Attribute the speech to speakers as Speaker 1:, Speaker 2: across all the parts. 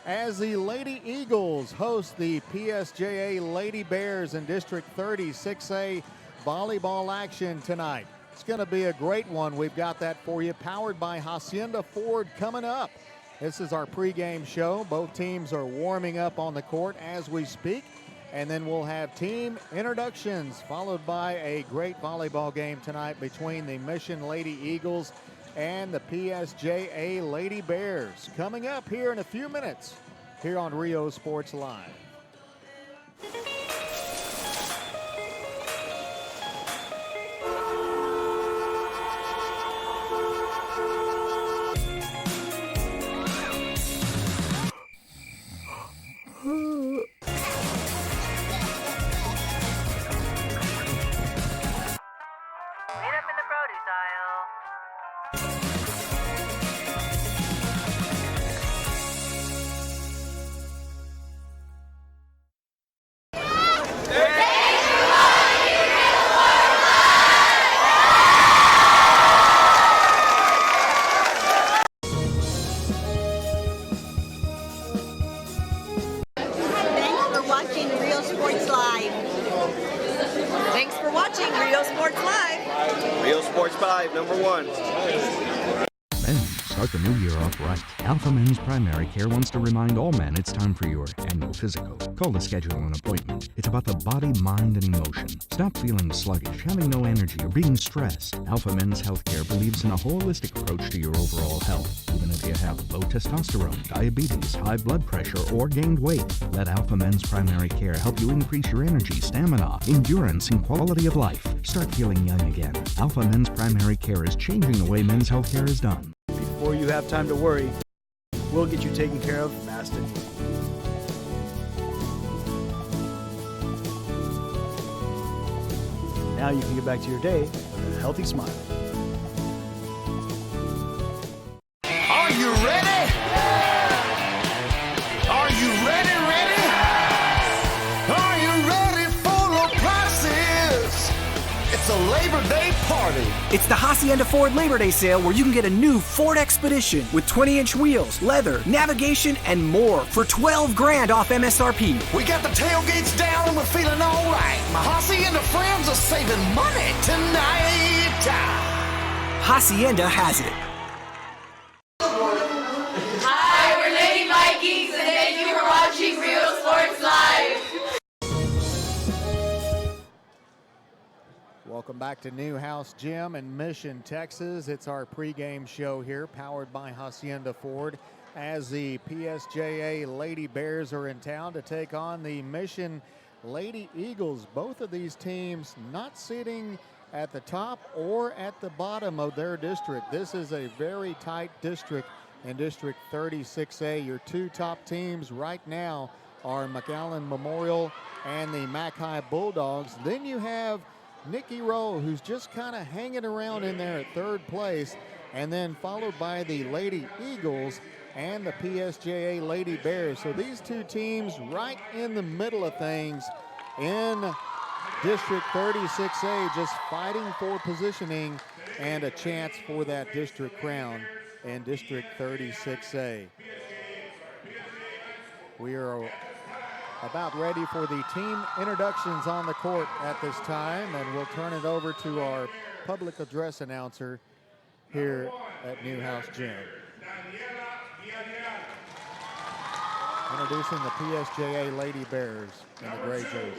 Speaker 1: as the Lady Eagles host the PSJA Lady Bears in District 36A volleyball action tonight. It's going to be a great one. We've got that for you, powered by Hacienda Ford coming up. This is our pregame show. Both teams are warming up on the court as we speak, and then we'll have team introductions, followed by a great volleyball game tonight between the Mission Lady Eagles and the PSJA Lady Bears. Coming up here in a few minutes here on Rio Sports Live.
Speaker 2: Thanks for watching Rio Sports Live.
Speaker 3: Rio Sports Live, number one.
Speaker 4: Men, start the new year off right. Alpha Men's Primary Care wants to remind all men it's time for your annual physical. Call to schedule an appointment. It's about the body, mind, and emotion. Stop feeling sluggish, having no energy, or being stressed. Alpha Men's Healthcare believes in a holistic approach to your overall health. Even if you have low testosterone, diabetes, high blood pressure, or gained weight, let Alpha Men's Primary Care help you increase your energy, stamina, endurance, and quality of life. Start feeling young again. Alpha Men's Primary Care is changing the way men's healthcare is done.
Speaker 5: Before you have time to worry, we'll get you taken care of fast and easy. Now you can get back to your day with a healthy smile.
Speaker 6: Are you ready? Are you ready? Are you ready for low prices? It's a Labor Day party.
Speaker 7: It's the Hacienda Ford Labor Day sale where you can get a new Ford Expedition with 20-inch wheels, leather, navigation, and more for $12 grand off MSRP.
Speaker 6: We got the tailgates down and we're feeling all right. My Hacienda friends are saving money tonight.
Speaker 7: Hacienda has it.
Speaker 2: Hi, we're Lady Vikings, and thank you for watching Rio Sports Live.
Speaker 1: Welcome back to Newhouse Gym in Mission, Texas. It's our pregame show here, powered by Hacienda Ford, as the PSJA Lady Bears are in town to take on the Mission Lady Eagles. Both of these teams not sitting at the top or at the bottom of their district. This is a very tight district in District 36A. Your two top teams right now are McAllen Memorial and the Mackay Bulldogs. Then you have Nikki Rowe, who's just kind of hanging around in there at third place, and then followed by the Lady Eagles and the PSJA Lady Bears. So these two teams right in the middle of things in District 36A, just fighting for positioning and a chance for that district crown in District 36A. We are about ready for the team introductions on the court at this time, and we'll turn it over to our public address announcer here at Newhouse Gym. Introducing the PSJA Lady Bears in the gray jerseys.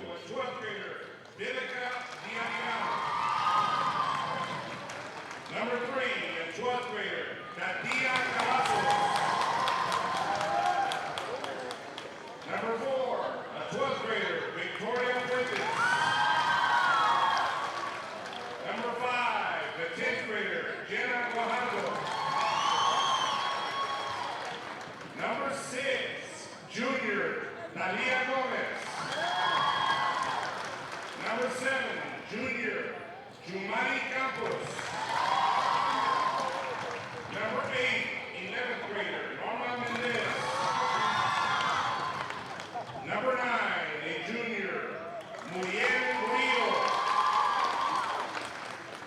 Speaker 8: Number 3, a 12th grader, Nadia Cavazos. Number 4, a 12th grader, Victoria Fuentes. Number 5, the 10th grader, Jenna Guajardo. Number 6, junior, Nalia Gomez. Number 7, junior, Jumari Campos. Number 8, 11th grader, Norma Mendez. Number 9, a junior, Muriel Rio.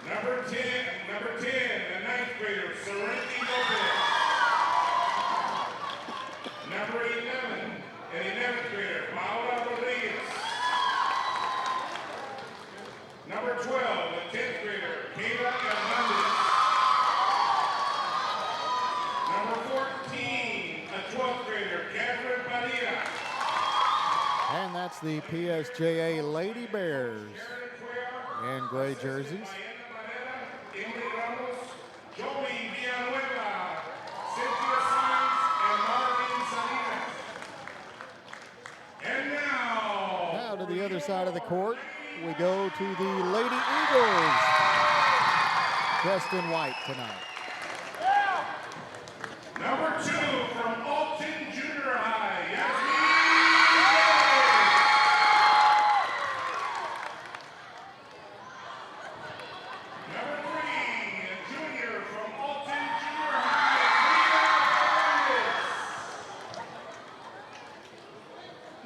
Speaker 8: Number 10, a 9th grader, Serenity Lopez. Number 11,
Speaker 1: And that's the PSJA Lady Bears in gray jerseys. Now to the other side of the court, we go to the Lady Eagles, dressed in white tonight.
Speaker 8: Number 2 from Alton Junior High, Yasmin. Number 3, a junior from Alton Junior High, Frida.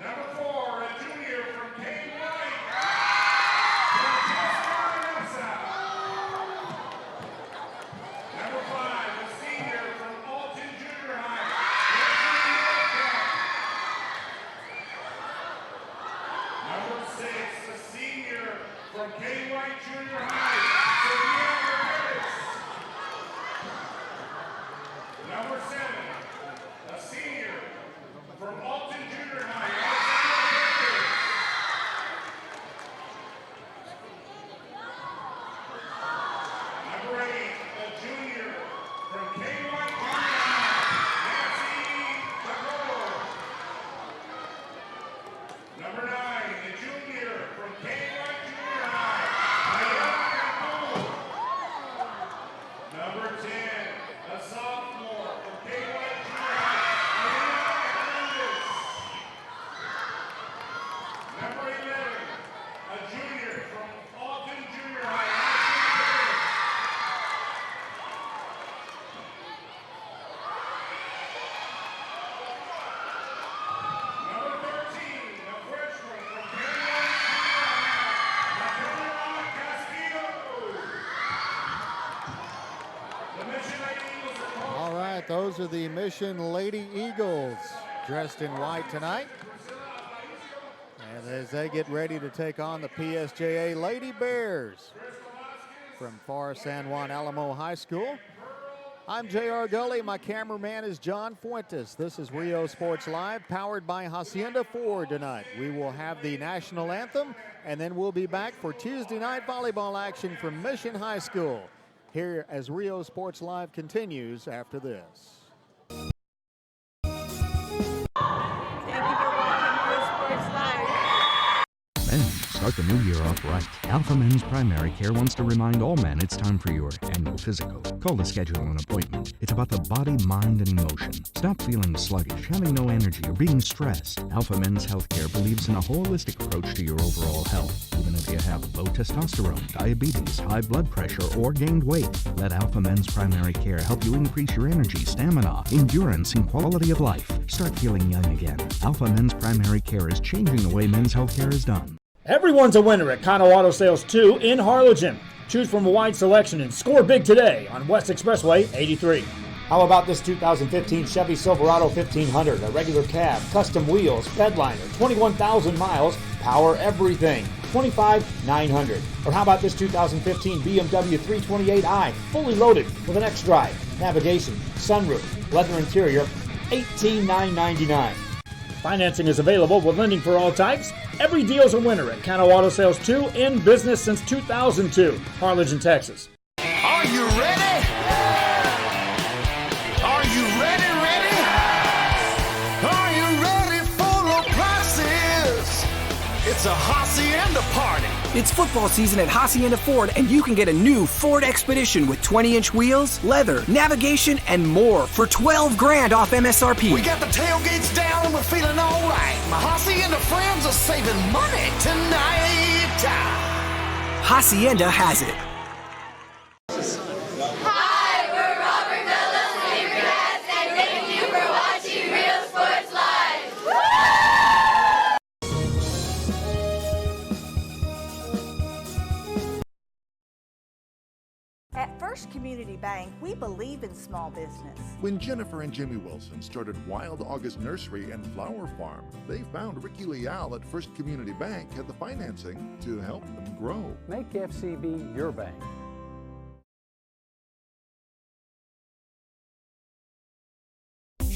Speaker 8: Number 4, a junior from Kane White, Francesca. Number 5, a senior from Alton Junior High, Number 6, a senior from Kane White Junior High, Sophia Rivera. Number 7, a senior from Alton Junior High, Number 8, a junior from Kane White Junior High, Nancy Tagoro. Number 9, a junior from Kane White Junior High, Ayana Campbell. Number 10, a sophomore from Kane White Junior High, Ayana Hernandez. Number 11, a junior from Alton Junior High, Number 13, a freshman from Kane White Junior High, Castillo. The Mission Lady Eagles are home.
Speaker 1: All right, those are the Mission Lady Eagles, dressed in white tonight. And as they get ready to take on the PSJA Lady Bears from Far San Juan Alamo High School. I'm J.R. Gully. My cameraman is John Fuentes. This is Rio Sports Live, powered by Hacienda Ford tonight. We will have the national anthem, and then we'll be back for Tuesday night volleyball action from Mission High School. Here as Rio Sports Live continues after this.
Speaker 4: Men, start the new year off right. Alpha Men's Primary Care wants to remind all men it's time for your annual physical. Call to schedule an appointment. It's about the body, mind, and emotion. Stop feeling sluggish, having no energy, or being stressed. Alpha Men's Healthcare believes in a holistic approach to your overall health. Even if you have low testosterone, diabetes, high blood pressure, or gained weight, let Alpha Men's Primary Care help you increase your energy, stamina, endurance, and quality of life. Start feeling young again. Alpha Men's Primary Care is changing the way men's healthcare is done.
Speaker 5: Everyone's a winner at Kano Auto Sales 2 in Harlingen. Choose from a wide selection and score big today on West Expressway 83.
Speaker 3: How about this 2015 Chevy Silverado 1500, a regular cab, custom wheels, bedliner, 21,000 miles, power everything, $25,900. Or how about this 2015 BMW 328i, fully loaded with an X-Drive, navigation, sunroof, leather interior, $18,999.
Speaker 5: Financing is available with lending for all types. Every deal's a winner at Kano Auto Sales 2, in business since 2002, Harlingen, Texas.
Speaker 6: Are you ready? Are you ready? Are you ready for the prices? It's a Hacienda party.
Speaker 7: It's football season at Hacienda Ford, and you can get a new Ford Expedition with 20-inch wheels, leather, navigation, and more for $12,000 off MSRP.
Speaker 6: We got the tailgates down and we're feeling all right. My Hacienda friends are saving money tonight.
Speaker 7: Hacienda has it.
Speaker 2: Hi, we're Robert Mello's favorite cats, and thank you for watching Real Sports Live.
Speaker 9: At First Community Bank, we believe in small business.
Speaker 10: When Jennifer and Jimmy Wilson started Wild August Nursery and Flower Farm, they found Ricky Leal at First Community Bank had the financing to help them grow.
Speaker 11: Make FCB your bank.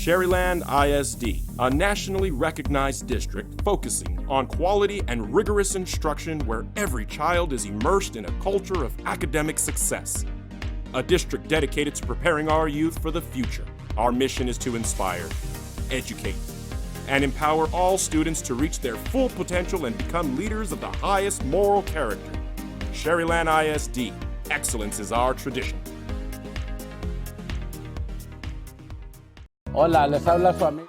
Speaker 12: Sherryland ISD, a nationally recognized district focusing on quality and rigorous instruction where every child is immersed in a culture of academic success. A district dedicated to preparing our youth for the future. Our mission is to inspire, educate, and empower all students to reach their full potential and become leaders of the highest moral character. Sherryland ISD, excellence is our tradition.
Speaker 11: Hola, les habla su amigo.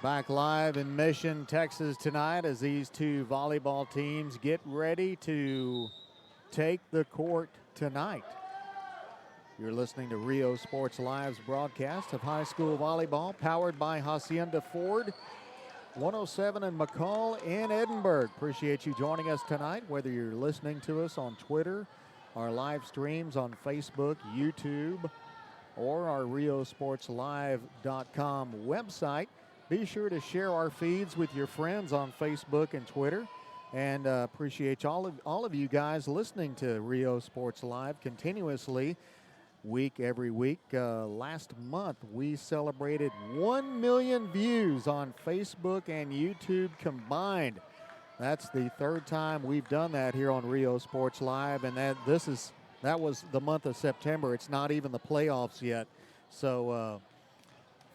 Speaker 1: Back live in Mission, Texas tonight as these two volleyball teams get ready to take the court tonight. You're listening to Rio Sports Live's broadcast of high school volleyball, powered by Hacienda Ford, 107 in McCall in Edinburgh. Appreciate you joining us tonight, whether you're listening to us on Twitter, our live streams on Facebook, YouTube, or our RioSportsLive.com website. Be sure to share our feeds with your friends on Facebook and Twitter. And appreciate all of you guys listening to Rio Sports Live continuously, every week. Last month, we celebrated 1 million views on Facebook and YouTube combined. That's the third time we've done that here on Rio Sports Live, and that was the month of September. It's not even the playoffs yet. So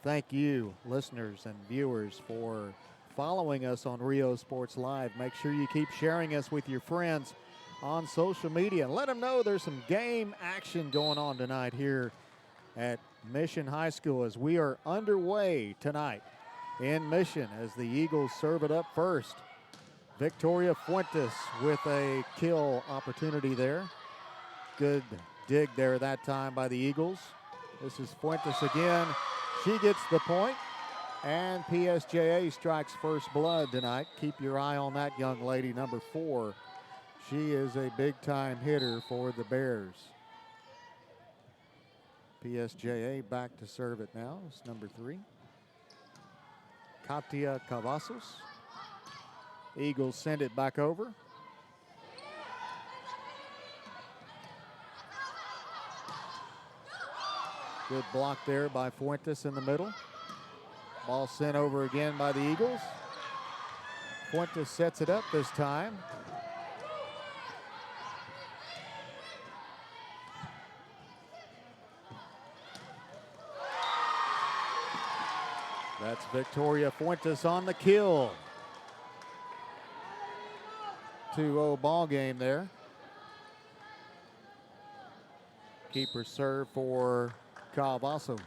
Speaker 1: thank you, listeners and viewers, for following us on Rio Sports Live. Make sure you keep sharing us with your friends on social media, and let them know there's some game action going on tonight here at Mission High School as we are underway tonight in Mission as the Eagles serve it up first. Victoria Fuentes with a kill opportunity there. Good dig there that time by the Eagles. This is Fuentes again. She gets the point, and PSJA strikes first blood tonight. Keep your eye on that young lady, number 4. She is a big-time hitter for the Bears. PSJA back to serve it now. It's number 3. Katia Cavazos. Eagles send it back over. Good block there by Fuentes in the middle. Ball sent over again by the Eagles. Fuentes sets it up this time. That's Victoria Fuentes on the kill. 2-0 ball game there. Keeper serve for Cavazos.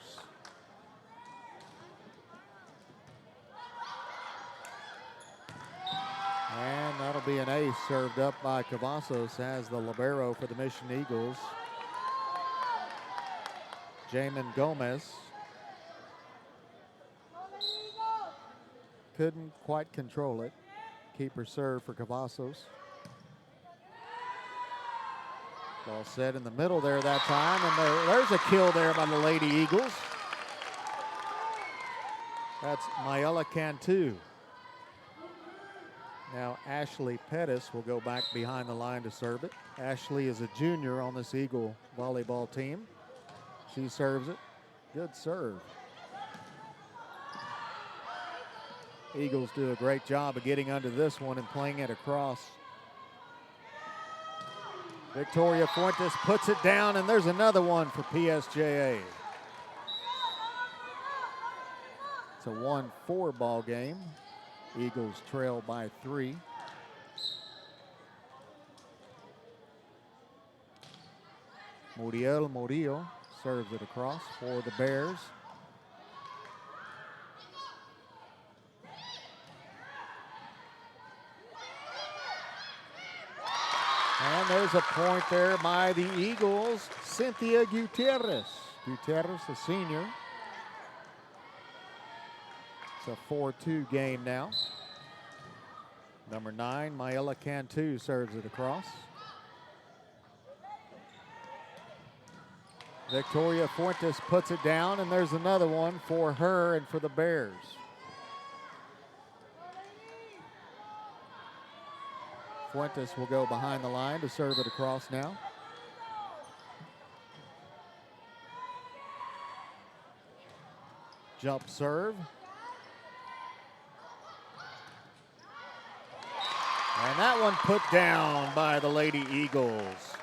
Speaker 1: And that'll be an ace served up by Cavazos as the libero for the Mission Eagles. Jamin Gomez couldn't quite control it. Keeper serve for Cavazos. Ball set in the middle there that time, and there's a kill there by the Lady Eagles. That's Mayela Cantu. Now Ashley Pettis will go back behind the line to serve it. Ashley is a junior on this Eagle volleyball team. She serves it. Good serve. Eagles do a great job of getting under this one and playing it across. Victoria Fuentes puts it down, and there's another one for PSJA. It's a 1-4 ball game. Eagles trail by 3. Muriel Murillo serves it across for the Bears. And there's a point there by the Eagles, Cynthia Gutierrez. Gutierrez, a senior. It's a 4-2 game now. Number 9, Mayela Cantu serves it across. Victoria Fuentes puts it down, and there's another one for her and for the Bears. Fuentes will go behind the line to serve it across now. Jump serve. And that one put down by the Lady Eagles.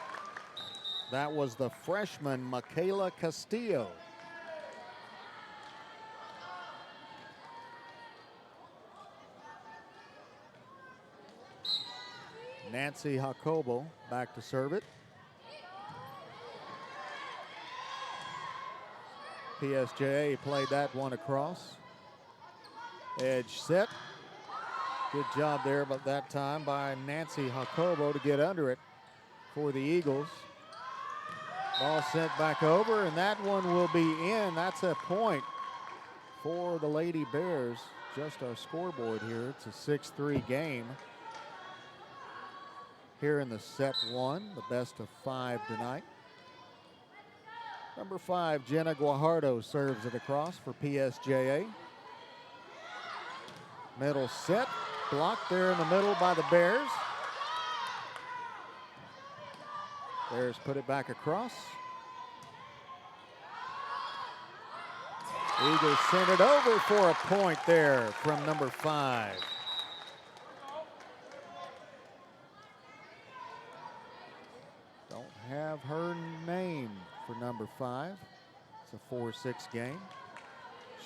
Speaker 1: That was the freshman, Michaela Castillo. Nancy Jacobo back to serve it. PSJA played that one across. Edge set. Good job there, but that time by Nancy Jacobo to get under it for the Eagles. Ball sent back over, and that one will be in. That's a point for the Lady Bears. Just our scoreboard here. It's a 6-3 game here in the set one, the best of 5 tonight. Number 5, Jenna Guajardo serves it across for PSJA. Middle set, blocked there in the middle by the Bears. Bears put it back across. Eagles send it over for a point there from number 5. Don't have her name for number 5. It's a 4-6 game.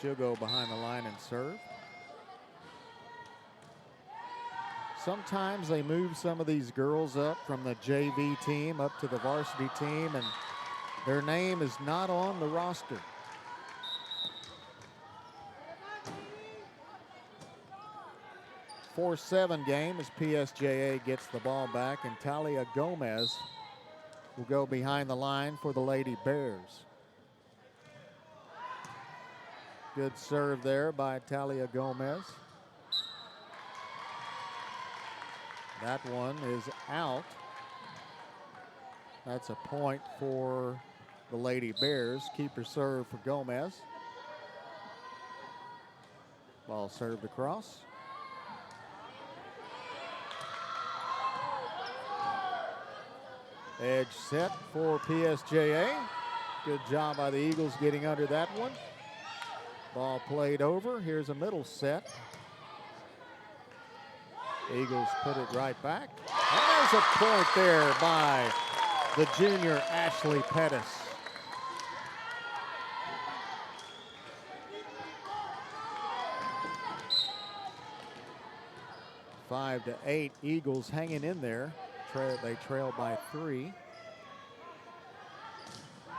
Speaker 1: She'll go behind the line and serve. Sometimes they move some of these girls up from the JV team up to the varsity team, and their name is not on the roster. A 4-7 game as PSJA gets the ball back, and Talia Gomez will go behind the line for the Lady Bears. Good serve there by Talia Gomez. That one is out. That's a point for the Lady Bears. Keeper serve for Gomez. Ball served across. Edge set for PSJA. Good job by the Eagles getting under that one. Ball played over. Here's a middle set. Eagles put it right back. And there's a point there by the junior Ashley Pettis. Five to 8, Eagles hanging in there. They trail by 3.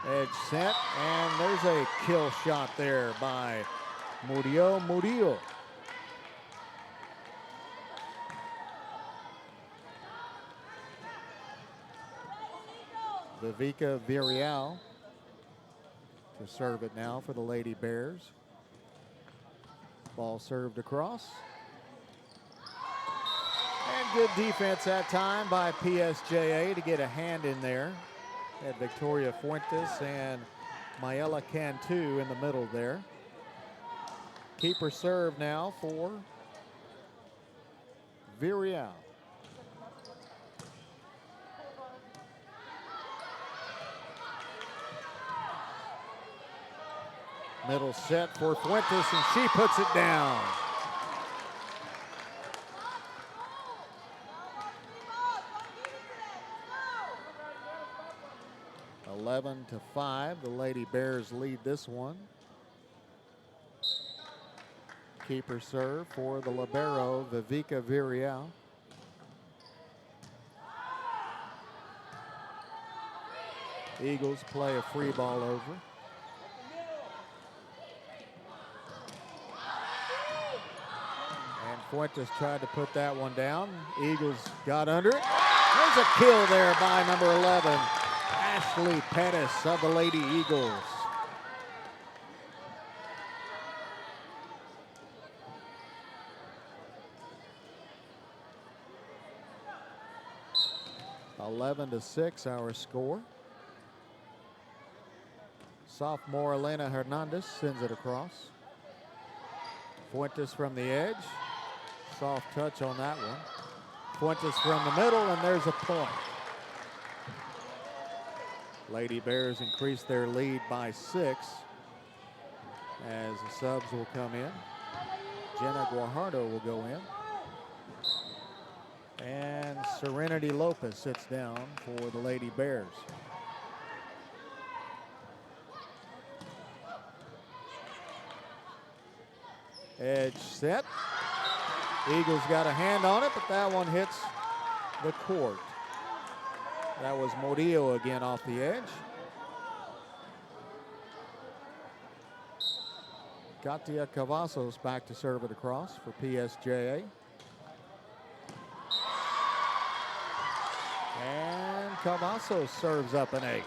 Speaker 1: Edge set, and there's a kill shot there by Murillo. Vivica Villarreal to serve it now for the Lady Bears. Ball served across. And good defense that time by PSJA to get a hand in there. Had Victoria Fuentes and Mayela Cantu in the middle there. Keeper serve now for Villarreal. Middle set for Fuentes, and she puts it down. (11 to 5). The Lady Bears lead this one. Keeper serve for the libero, Vivica Villarreal. Eagles play a free ball over. Fuentes tried to put that one down. Eagles got under it. There's a kill there by number 11, Ashley Pettis of the Lady Eagles. (11 to 6) our score. Sophomore Elena Hernandez sends it across. Fuentes from the edge. Soft touch on that one. Fuentes from the middle, and there's a point. Lady Bears increase their lead by 6. as the subs will come in. Jenna Guajardo will go in. And Serenity Lopez sits down for the Lady Bears. Edge set. Eagles got a hand on it, but that one hits the court. That was Murillo again off the edge. Katia Cavazos back to serve it across for PSJA. And Cavazos serves up an ace.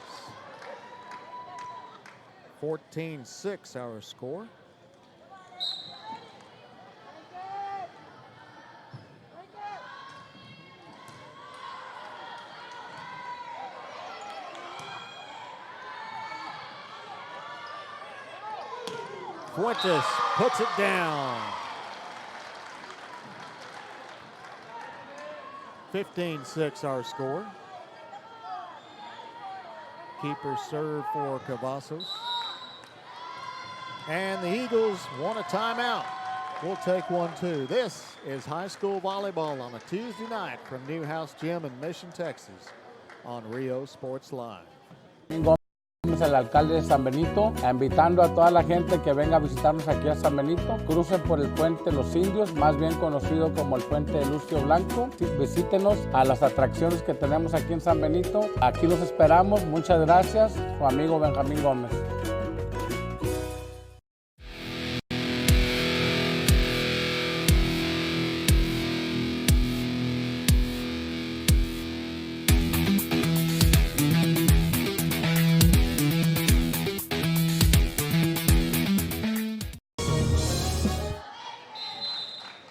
Speaker 1: 14-6 our score. Fuentes puts it down. 15-6 our score. Keeper serve for Cavazos. And the Eagles want a timeout. We'll take one too. This is high school volleyball on a Tuesday night from Newhouse Gym in Mission, Texas on Rio Sports Live.
Speaker 13: El alcalde de San Benito, invitando a toda la gente que venga a visitarnos aquí a San Benito. Crucen por el puente Los Indios, más bien conocido como el puente de Lucio Blanco. Visítenos a las atracciones que tenemos aquí en San Benito. Aquí los esperamos. Muchas gracias. Su amigo Benjamín Gómez.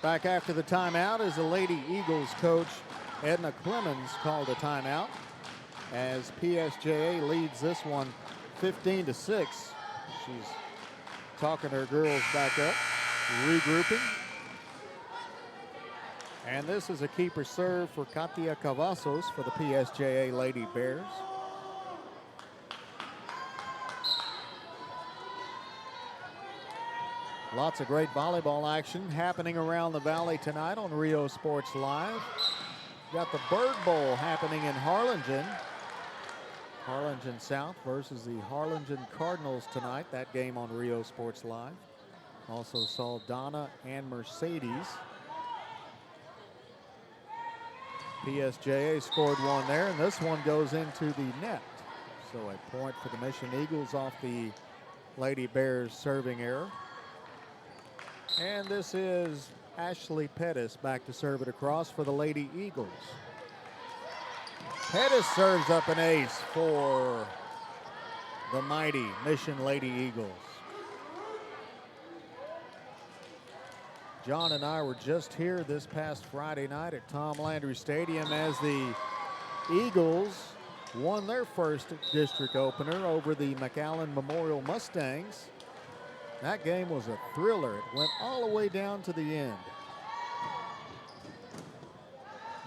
Speaker 1: Back after the timeout as the Lady Eagles coach Edna Clemens called a timeout as PSJA leads this one 15-6. She's talking her girls back up, regrouping. And this is a keeper serve for Katia Cavazos for the PSJA Lady Bears. Lots of great volleyball action happening around the valley tonight on Rio Sports Live. Got the Bird Bowl happening in Harlingen. Harlingen South versus the Harlingen Cardinals tonight. That game on Rio Sports Live. Also saw Donna and Mercedes. PSJA scored one there, and this one goes into the net. So a point for the Mission Eagles off the Lady Bears serving error. And this is Ashley Pettis back to serve it across for the Lady Eagles. Pettis serves up an ace for the mighty Mission Lady Eagles. John and I were just here this past Friday night at Tom Landry Stadium as the Eagles won their first district opener over the McAllen Memorial Mustangs. That game was a thriller. It went all the way down to the end.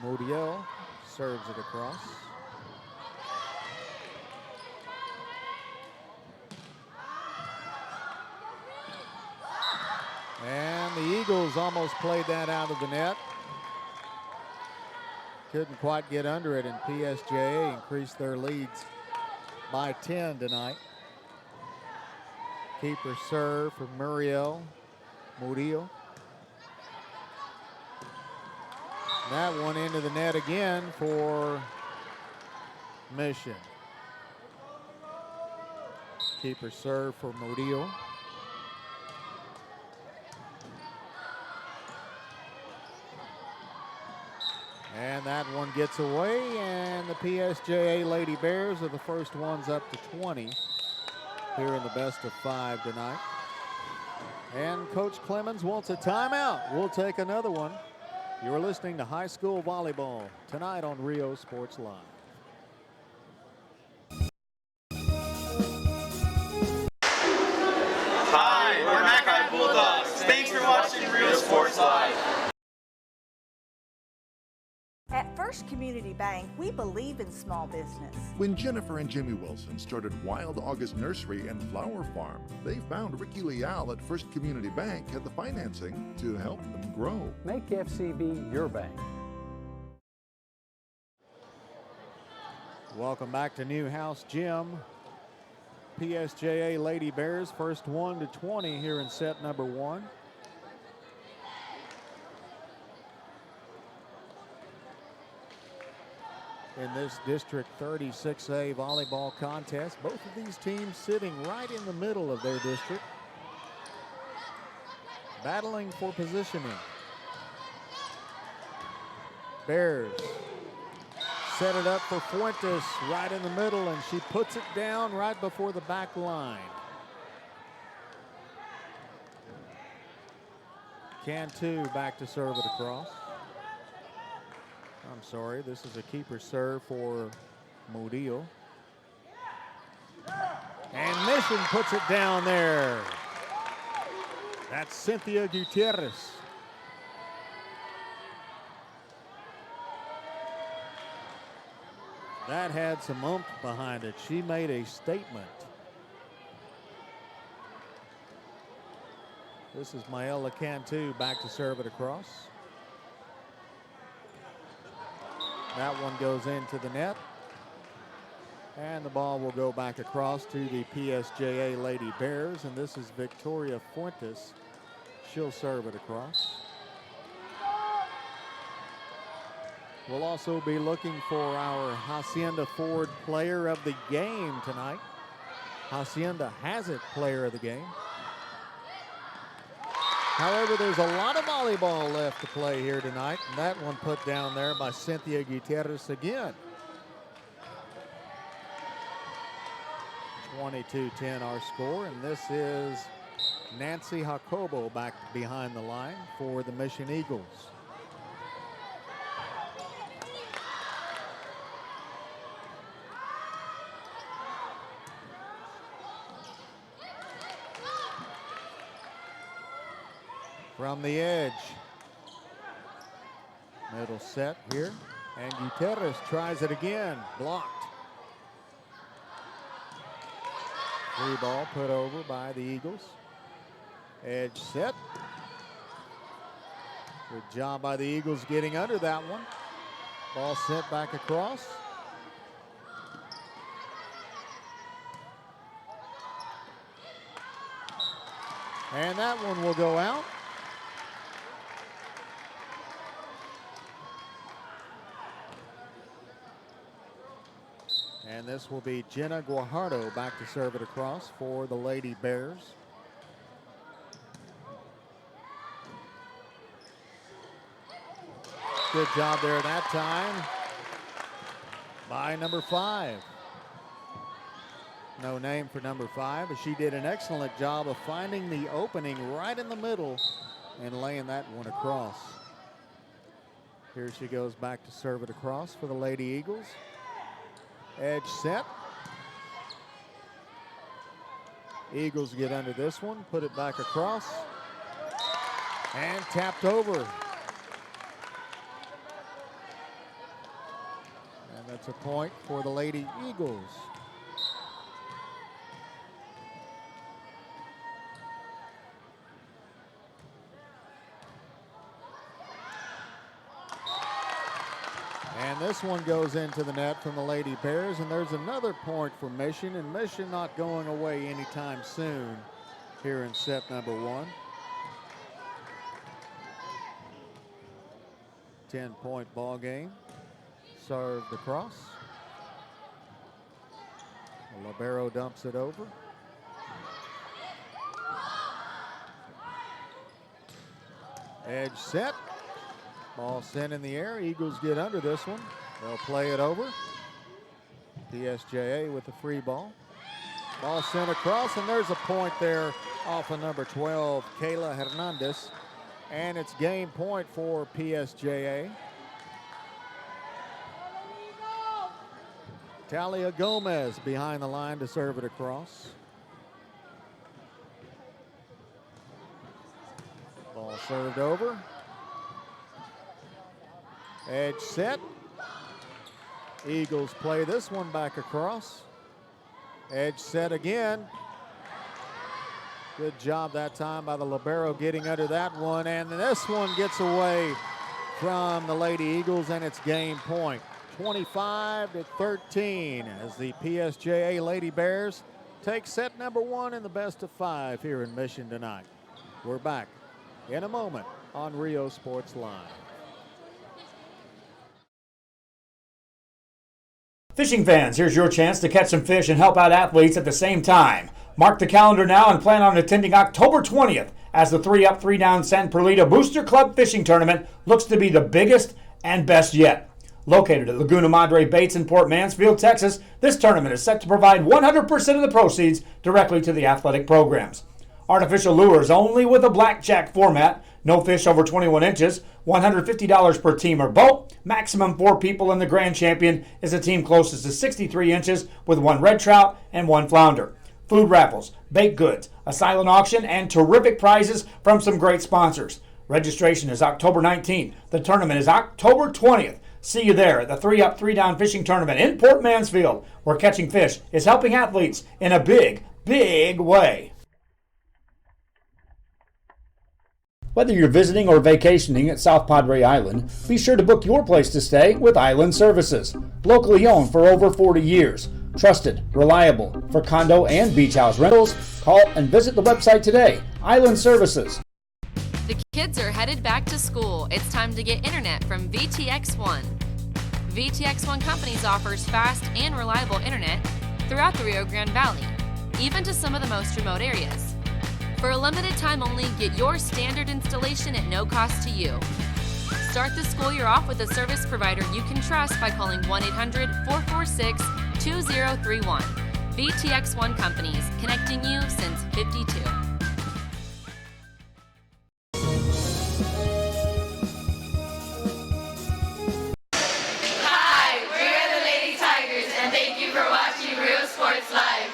Speaker 1: Modiel serves it across. And the Eagles almost played that out of the net. Couldn't quite get under it, and PSJA increased their leads by 10 tonight. Keeper serve for Muriel Murillo. That one into the net again for Mission. Keeper serve for Murillo. And that one gets away, and the PSJA Lady Bears are the first ones up to 20 here in the best of 5 tonight. And Coach Clemens wants a timeout. We'll take another one. You're listening to high school volleyball tonight on Rio Sports Live.
Speaker 14: Hi, we're Mackay Bulldogs. Thanks for watching Rio Sports Live.
Speaker 9: At First Community Bank, we believe in small business.
Speaker 10: When Jennifer and Jimmy Wilson started Wild August Nursery and Flower Farm, they found Ricky Leal at First Community Bank had the financing to help them grow.
Speaker 11: Make FCB your bank.
Speaker 1: Welcome back to Newhouse Gym. PSJA Lady Bears first 1-20 here in set number 1. In this District 36A volleyball contest, both of these teams sitting right in the middle of their district, battling for positioning. Bears set it up for Fuentes right in the middle, and she puts it down right before the back line. Cantu back to serve it across. I'm sorry, this is a keeper serve for Murillo. And Mission puts it down there. That's Cynthia Gutierrez. That had some oomph behind it. She made a statement. This is Maela Cantu back to serve it across. That one goes into the net. And the ball will go back across to the PSJA Lady Bears. And this is Victoria Fuentes. She'll serve it across. We'll also be looking for our Hacienda Ford Player of the Game tonight. Hacienda has it Player of the Game. However, there's a lot of volleyball left to play here tonight. And that one put down there by Cynthia Gutierrez again. 22-10 our score. And this is Nancy Jacobo back behind the line for the Mission Eagles. From the edge. Middle set here. And Gutierrez tries it again. Blocked. Free ball put over by the Eagles. Edge set. Good job by the Eagles getting under that one. Ball sent back across. And that one will go out. And this will be Jenna Guajardo back to serve it across for the Lady Bears. Good job there that time by number 5. No name for number 5, but she did an excellent job of finding the opening right in the middle and laying that one across. Here she goes back to serve it across for the Lady Eagles. Edge set. Eagles get under this one, put it back across, and tapped over. And that's a point for the Lady Eagles. And this one goes into the net from the Lady Bears, and there's another point for Mission, and Mission not going away anytime soon here in set number 1. 10-point ball game. Served across. Libero dumps it over. Edge set. Ball sent in the air. Eagles get under this one. They'll play it over. PSJA with the free ball. Ball sent across, and there's a point there off of number 12, Kayla Hernandez. And it's game point for PSJA. Talia Gomez behind the line to serve it across. Ball served over. Edge set. Eagles play this one back across. Edge set again. Good job that time by the libero getting under that one. And this one gets away from the Lady Eagles, and it's game point. 25-13 as the PSJA Lady Bears take set number 1 in the best of 5 here in Mission tonight. We're back in a moment on Rio Sports Live.
Speaker 3: Fishing fans, here's your chance to catch some fish and help out athletes at the same time. Mark the calendar now and plan on attending October 20th as the 3-up, 3-down San Perlito Booster Club Fishing Tournament looks to be the biggest and best yet. Located at Laguna Madre Baits in Port Mansfield, Texas, this tournament is set to provide 100% of the proceeds directly to the athletic programs. Artificial lures only with a blackjack format, no fish over 21 inches, $150 per team or boat, maximum 4 people, and the grand champion is a team closest to 63 inches with 1 red trout and 1 flounder. Food raffles, baked goods, a silent auction, and terrific prizes from some great sponsors. Registration is October 19th. The tournament is October 20th. See you there at the 3-up, 3-down fishing tournament in Port Mansfield, where catching fish is helping athletes in a big, big way. Whether you're visiting or vacationing at South Padre Island, be sure to book your place to stay with Island Services. Locally owned for over 40 years. Trusted, reliable for condo and beach house rentals. Call and visit the website today. Island Services.
Speaker 15: The kids are headed back to school. It's time to get internet from VTX1. VTX1 Companies offers fast and reliable internet throughout the Rio Grande Valley, even to some of the most remote areas. For a limited time only, get your standard installation at no cost to you. Start the school year off with a service provider you can trust by calling 1-800-446-2031. VTX1 Companies, connecting you since '52.
Speaker 2: Hi, we're the Lady Tigers, and thank you for watching Rio Sports Live.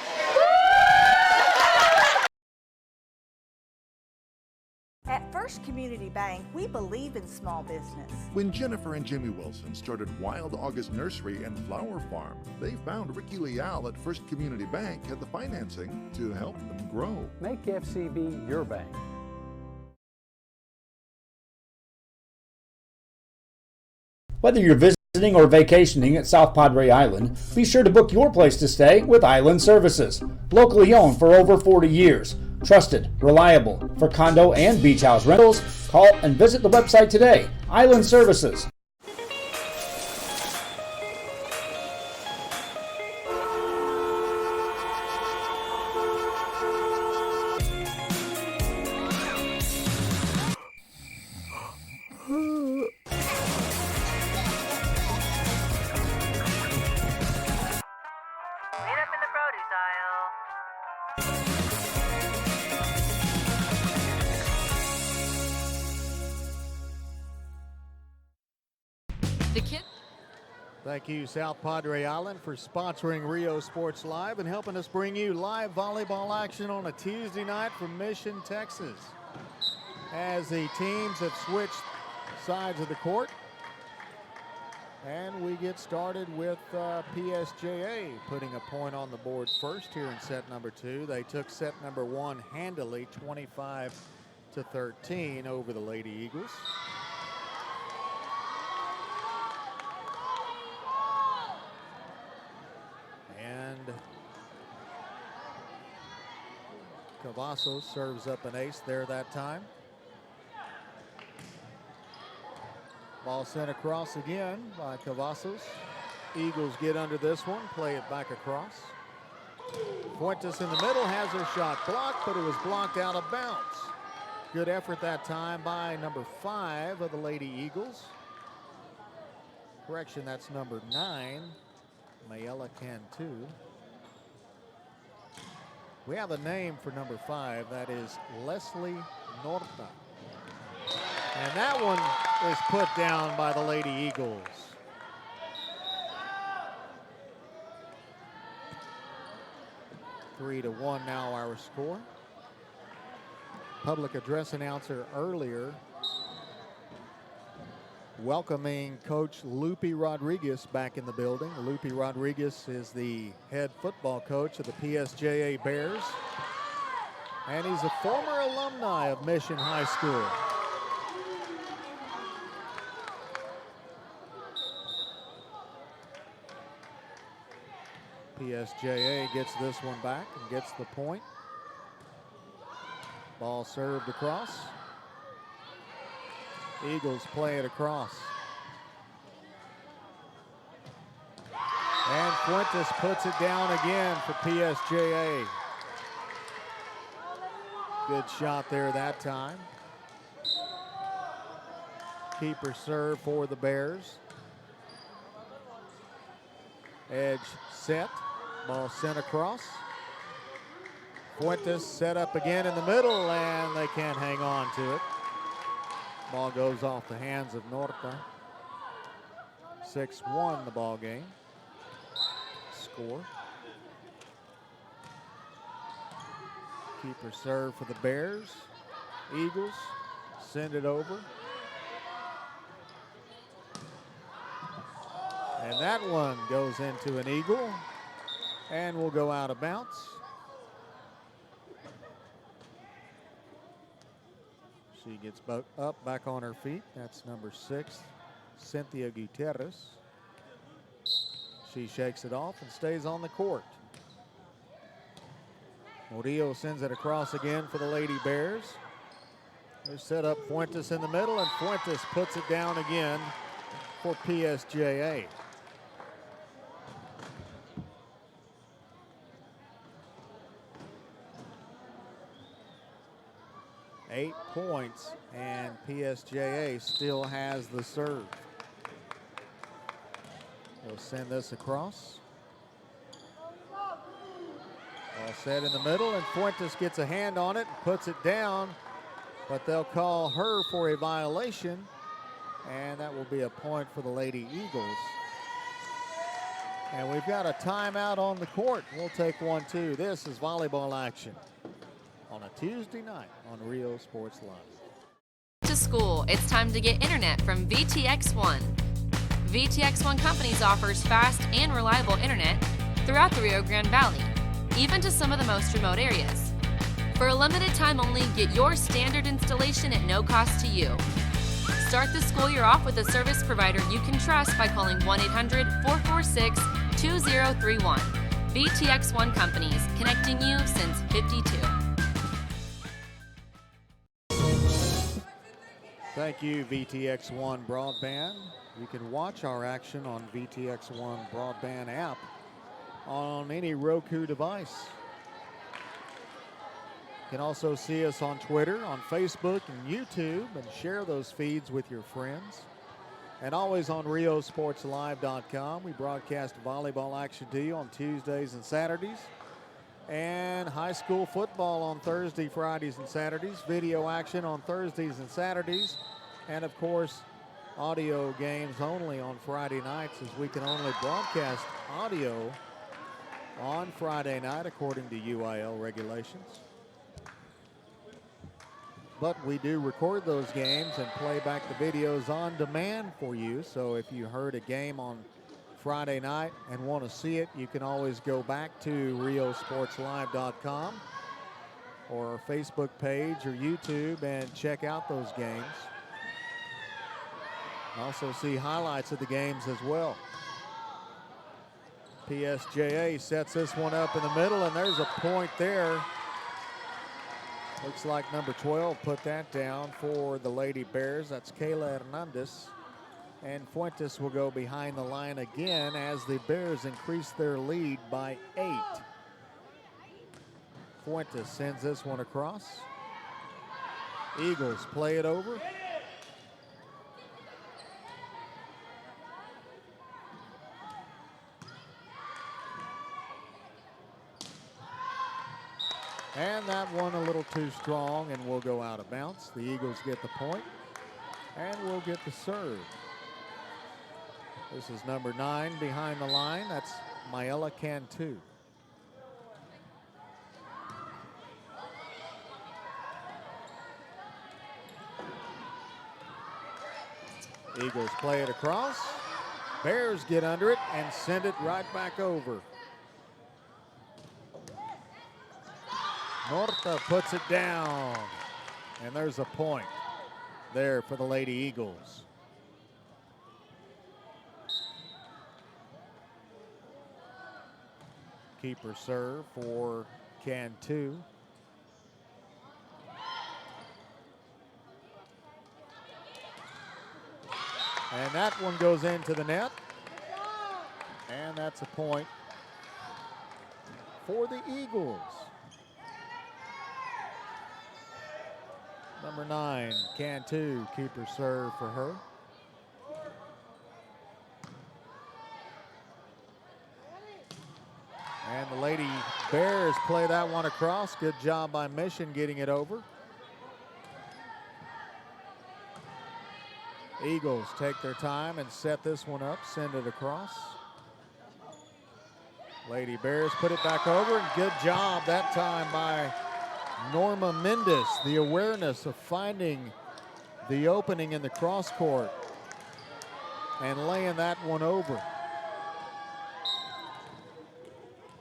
Speaker 9: At First Community Bank, we believe in small business.
Speaker 10: When Jennifer and Jimmy Wilson started Wild August Nursery and Flower Farm, they found Ricky Leal at First Community Bank had the financing to help them grow.
Speaker 11: Make FCB your bank.
Speaker 3: Whether you're visiting or vacationing at South Padre Island, be sure to book your place to stay with Island Services. Locally owned for over 40 years. Trusted, reliable for condo and beach house rentals. Call and visit the website today. Island Services.
Speaker 1: Thank you, South Padre Island, for sponsoring Rio Sports Live and helping us bring you live volleyball action on a Tuesday night from Mission, Texas. As the teams have switched sides of the court. And we get started with PSJA putting a point on the board first here in set number 2. They took set number 1 handily, 25-13 over the Lady Eagles. And Cavazos serves up an ace there that time. Ball sent across again by Cavazos. Eagles get under this one, play it back across. Fuentes in the middle has her shot blocked, but it was blocked out of bounds. Good effort that time by number 5 of the Lady Eagles. Correction, that's number 9. Mayela Cantu. We have a name for number 5. That is Leslie Norta. And that one is put down by the Lady Eagles. Three to 1 now our score. Public address announcer earlier welcoming Coach Lupe Rodriguez back in the building. Lupe Rodriguez is the head football coach of the PSJA Bears, and he's a former alumni of Mission High School. PSJA gets this one back and gets the point. Ball served across. Eagles play it across. And Fuentes puts it down again for PSJA. Good shot there that time. Keeper serve for the Bears. Edge set. Ball sent across. Fuentes set up again in the middle, and they can't hang on to it. Ball goes off the hands of Norta. 6-1 the ball game. Score. Keeper serve for the Bears. Eagles send it over. And that one goes into an Eagle and will go out of bounds. She gets back on her feet. That's number 6, Cynthia Gutierrez. She shakes it off and stays on the court. Murillo sends it across again for the Lady Bears. They set up Fuentes in the middle, and Fuentes puts it down again for PSJA. Eight points, and PSJA still has the serve. They'll send this across. All set in the middle, and Fuentes gets a hand on it and puts it down, but they'll call her for a violation, and that will be a point for the Lady Eagles. And we've got a timeout on the court. We'll take one, too. This is volleyball action on a Tuesday night on Rio Sports Live.
Speaker 15: To school, it's time to get internet from VTX1. VTX1 Companies offers fast and reliable internet throughout the Rio Grande Valley, even to some of the most remote areas. For a limited time only, get your standard installation at no cost to you. Start the school year off with a service provider you can trust by calling 1-800-446-2031. VTX1 Companies, connecting you since '52.
Speaker 1: Thank you, VTX1 Broadband. You can watch our action on VTX1 Broadband app on any Roku device. You can also see us on Twitter, on Facebook, and YouTube, and share those feeds with your friends. And always on RioSportsLive.com. We broadcast volleyball action to you on Tuesdays and Saturdays, and high school football on Thursday, Fridays, and Saturdays. Video action on Thursdays and Saturdays. And, of course, audio games only on Friday nights, as we can only broadcast audio on Friday night according to UIL regulations. But we do record those games and play back the videos on demand for you. So if you heard a game on Friday night and want to see it, you can always go back to RioSportsLive.com or our Facebook page or YouTube and check out those games. Also see highlights of the games as well. PSJA sets this one up in the middle, and there's a point there. Looks like number 12 put that down for the Lady Bears. That's Kayla Hernandez. And Fuentes will go behind the line again as the Bears increase their lead by 8. Fuentes sends this one across. Eagles play it over. And that one a little too strong and will go out of bounds. The Eagles get the point and will get the serve. This is number 9 behind the line. That's Mayela Cantu. Eagles play it across. Bears get under it and send it right back over. Norta puts it down. And there's a point there for the Lady Eagles. Keeper serve for Cantu. And that one goes into the net. And that's a point for the Eagles. Number 9, Cantu, keeper serve for her. And the Lady Bears play that one across. Good job by Mission getting it over. Eagles take their time and set this one up, send it across. Lady Bears put it back over, and good job that time by Norma Mendes. The awareness of finding the opening in the cross court and laying that one over.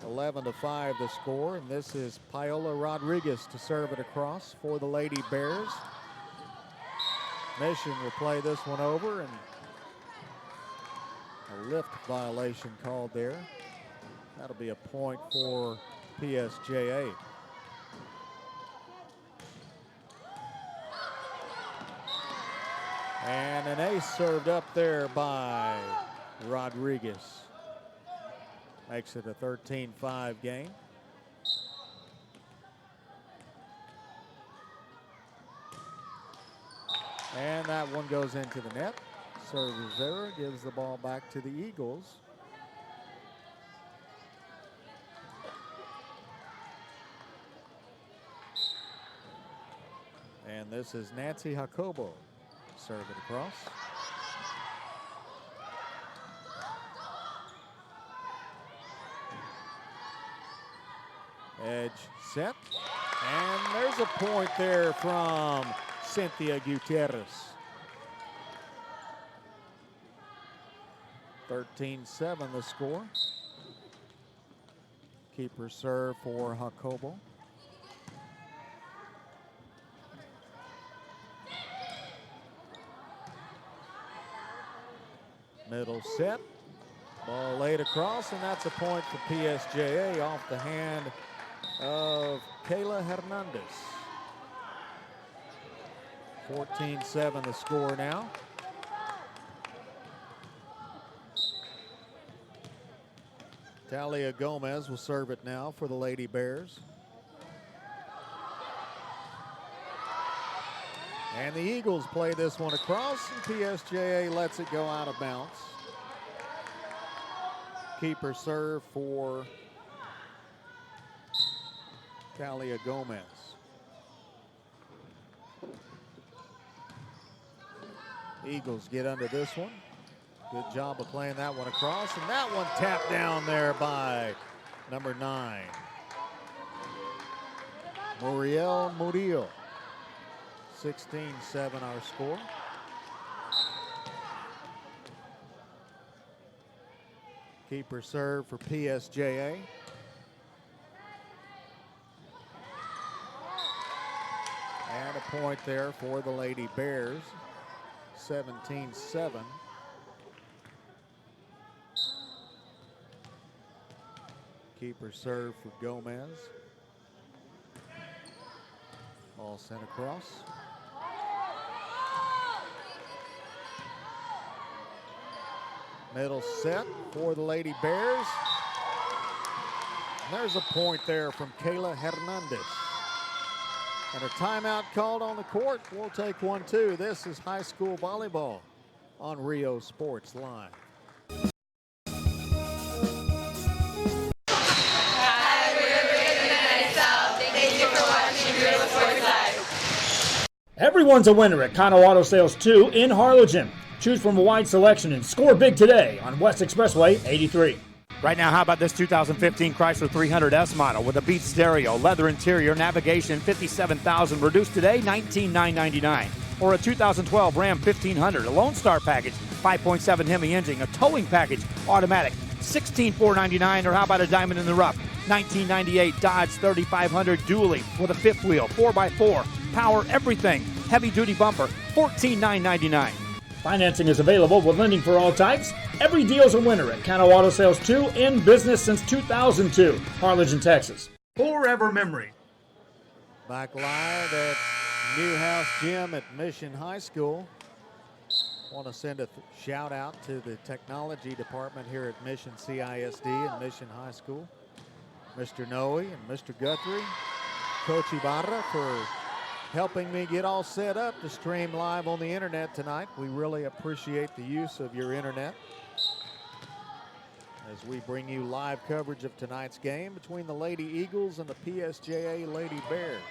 Speaker 1: 11-5 the score, and this is Paola Rodriguez to serve it across for the Lady Bears. Mission will play this one over, and a lift violation called there. That'll be a point for PSJA. And an ace served up there by Rodriguez. Makes it a 13-5 game. And that one goes into the net. Service error gives the ball back to the Eagles. And this is Nancy Jacobo. Serve it across. Edge set. And there's a point there from Cynthia Gutierrez. 13-7 the score. Keeper serve for Jacobo. Middle set. Ball laid across, and that's a point for PSJA off the hand of Kayla Hernandez. 14-7 the score now. Talia Gomez will serve it now for the Lady Bears. And the Eagles play this one across, and PSJA lets it go out of bounds. Keeper serve for Talia Gomez. Eagles get under this one. Good job of playing that one across, and that one tapped down there by number 9, Muriel Murillo. 16-7 our score. Keeper serve for PSJA. And a point there for the Lady Bears. 17-7. Keeper serve for Gomez. Ball sent across. Middle set for the Lady Bears. And there's a point there from Kayla Hernandez. And a timeout called on the court. We'll take one too. This is high school volleyball on Rio Sports Live.
Speaker 5: Everyone's a winner at Kano Auto Sales 2 in Harlingen. Choose from a wide selection and score big today on West Expressway 83.
Speaker 3: Right now, how about this 2015 Chrysler 300S model with a Beat stereo, leather interior, navigation, $57,000, reduced today, $19,999.
Speaker 5: or a 2012 Ram 1500, a Lone Star package, 5.7 Hemi engine, a towing package, automatic, $16,499, or how about a diamond in the rough? 1998 Dodge 3500 dually with a fifth wheel, 4x4, power everything, heavy-duty bumper, $14,999. Financing is available with lending for all types. Every deal's a winner at Cano Auto Sales 2, in business since 2002, Harlingen, Texas. Forever memory.
Speaker 1: Back live at Newhouse Gym at Mission High School. Want to send a shout out to the technology department here at Mission CISD and Mission High School. Mr. Noe and Mr. Guthrie, Coach Ibarra for helping me get all set up to stream live on the internet tonight. We really appreciate the use of your internet as we bring you live coverage of tonight's game between the Lady Eagles and the PSJA Lady Bears.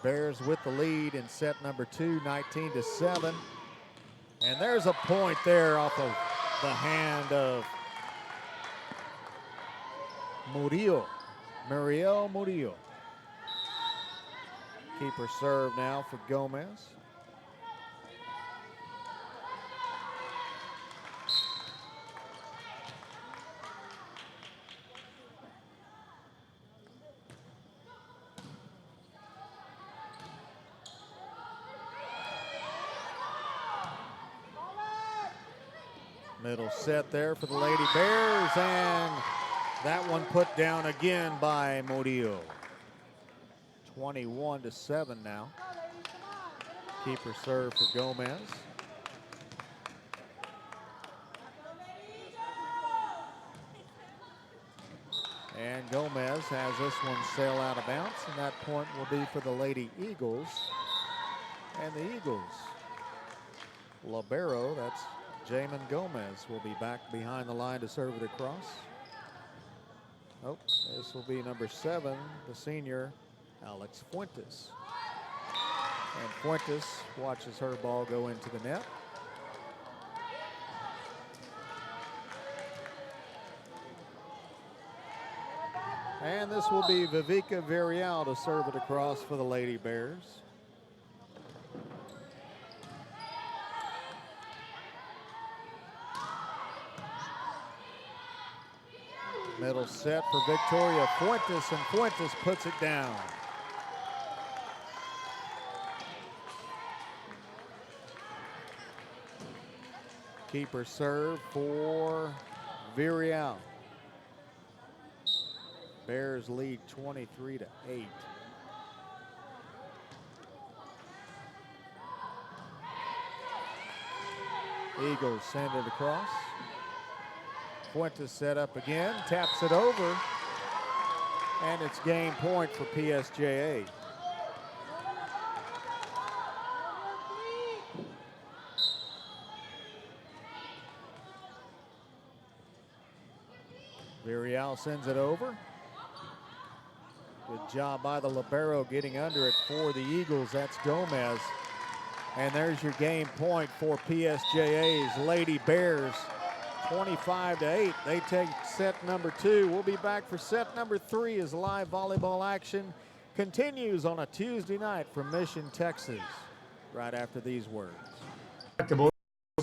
Speaker 1: Bears with the lead in set number 2, 19-7. And there's a point there off of the hand of Muriel Murillo. Keeper serve now for Gomez. Middle set there for the Lady Bears, and that one put down again by Murillo. 21-7 now. Keeper serve for Gomez. And Gomez has this one sail out of bounds, and that point will be for the Lady Eagles. And the Eagles, libero, that's Jamin Gomez, will be back behind the line to serve it across. Oh, this will be number 7, the senior, Alex Fuentes. And Fuentes watches her ball go into the net. And this will be Vivica Villarreal to serve it across for the Lady Bears. Middle set for Victoria Fuentes, and Fuentes puts it down. Keeper serve for Villarreal. Bears lead 23-8. Eagles send it across. Fuentes set up again, taps it over, and it's game point for PSJA. Villarreal sends it over. Good job by the libero getting under it for the Eagles. That's Gomez. And there's your game point for PSJA's Lady Bears. 25-8. They take set number 2. We'll be back for set number 3 as live volleyball action continues on a Tuesday night from Mission, Texas, right after these words.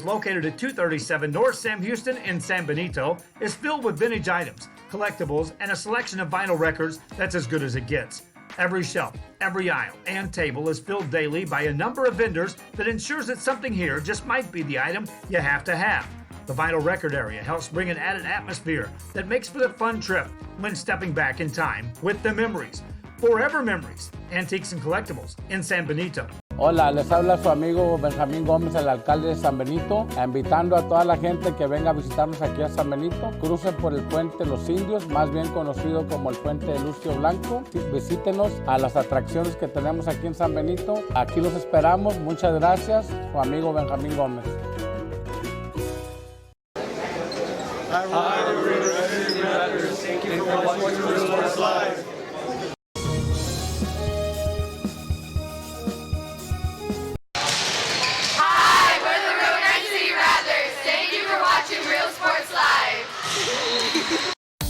Speaker 3: Located at 237 North Sam Houston in San Benito, is filled with vintage items, collectibles, and a selection of vinyl records that's as good as it gets. Every shelf, every aisle, and table is filled daily by a number of vendors that ensures that something here just might be the item you have to have. The vinyl record area helps bring an added atmosphere that makes for a fun trip when stepping back in time with the memories. Forever Memories, Antiques and Collectibles in San Benito.
Speaker 13: Hola, les habla su amigo Benjamín Gómez, el alcalde de San Benito, invitando a toda la gente que venga a visitarnos aquí a San Benito. Crucen por el puente Los Indios, más bien conocido como el puente de Lucio Blanco. Visítenos a las atracciones que tenemos aquí en San Benito. Aquí los esperamos. Muchas gracias, su amigo Benjamín Gómez.
Speaker 16: Hi, we're Resident Matters. Thank you for watching Real Sports Live.
Speaker 2: Hi, we're the Real Night City Rattlers. Thank you for watching Real Sports Live.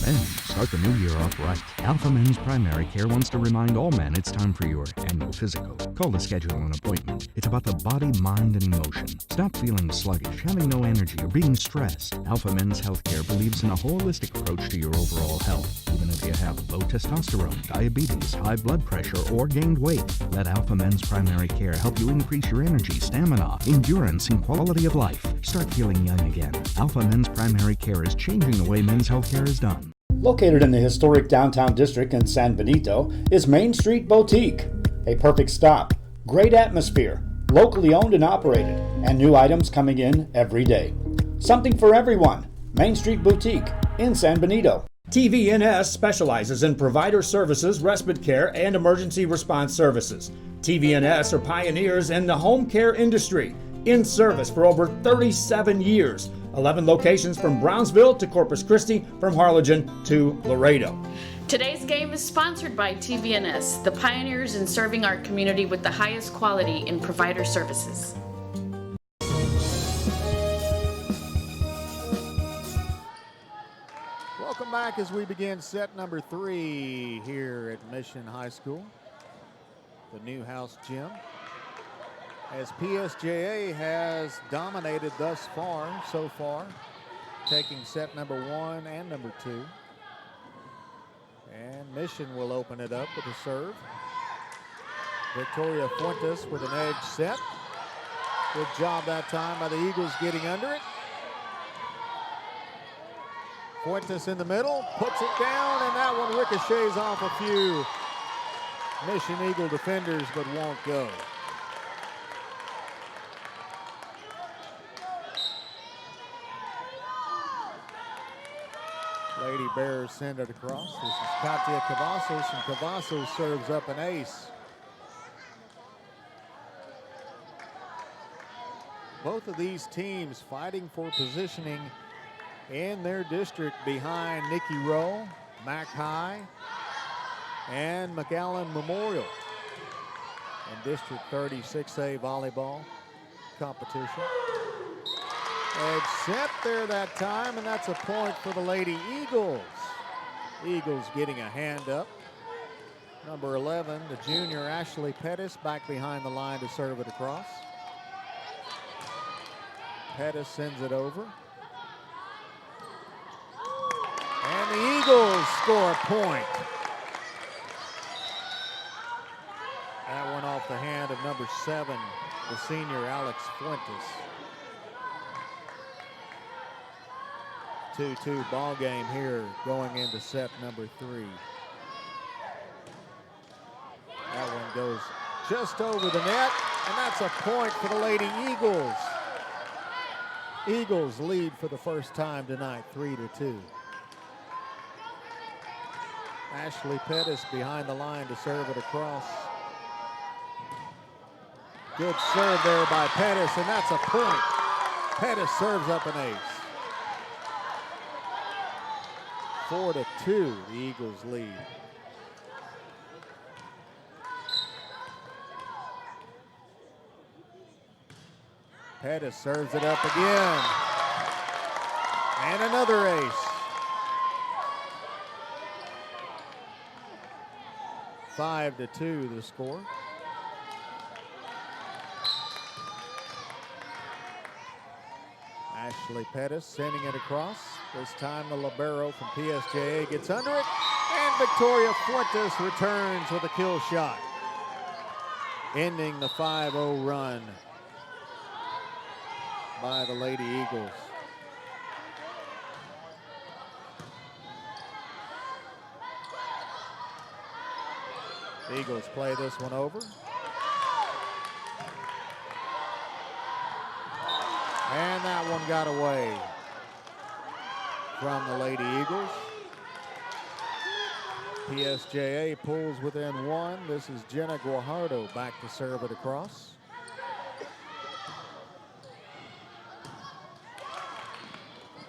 Speaker 4: Men, start the new year off off right. Alpha Men's Primary Care wants to remind all men it's time for your annual physical. Call to schedule an appointment. It's about the body, mind, and emotion. Stop feeling sluggish, having no energy, or being stressed. Alpha Men's Healthcare believes in a holistic approach to your overall health. Even if you have low testosterone, diabetes, high blood pressure, or gained weight, let Alpha Men's Primary Care help you increase your energy, stamina, endurance, and quality of life. Start feeling young again. Alpha Men's Primary Care is changing the way men's healthcare is done.
Speaker 3: Located in the historic downtown district in San Benito is Main Street Boutique. A perfect stop, great atmosphere, locally owned and operated, and new items coming in every day. Something for everyone. Main Street Boutique in San Benito. TVNS specializes in provider services, respite care, and emergency response services. TVNS are pioneers in the home care industry, in service for over 37 years. 11 locations from Brownsville to Corpus Christi, from Harlingen to Laredo.
Speaker 17: Today's game is sponsored by TVNS, the pioneers in serving our community with the highest quality in provider services.
Speaker 1: Welcome back as we begin set number 3 here at Mission High School, the Newhouse Gym. As PSJA has dominated thus far, taking set number 1 and number 2. And Mission will open it up with a serve. Victoria Fuentes with an edge set. Good job that time by the Eagles getting under it. Fuentes in the middle, puts it down, and that one ricochets off a few Mission Eagle defenders, but won't go. Lady Bears send it across. This is Katia Cavazos, and Cavazos serves up an ace. Both of these teams fighting for positioning in their district behind Nikki Rowe, Mac High, and McAllen Memorial in District 36A volleyball competition. Edge set there that time, and that's a point for the Lady Eagles. Eagles getting a hand up. Number 11, the junior Ashley Pettis, back behind the line to serve it across. Pettis sends it over. And the Eagles score a point. That one off the hand of number 7, the senior Alex Fuentes. 2-2 ball game here going into set number 3. That one goes just over the net, and that's a point for the Lady Eagles. Eagles lead for the first time tonight, 3-2. Ashley Pettis behind the line to serve it across. Good serve there by Pettis, and that's a point. Pettis serves up an ace. 4-2, the Eagles lead. Pettis serves it up again. And another ace. 5-2 the score. Ashley Pettis sending it across. This time the libero from PSJA gets under it, and Victoria Fuentes returns with a kill shot, ending the 5-0 run by the Lady Eagles. The Eagles play this one over. And that one got away from the Lady Eagles. PSJA pulls within 1. This is Jenna Guajardo back to serve it across.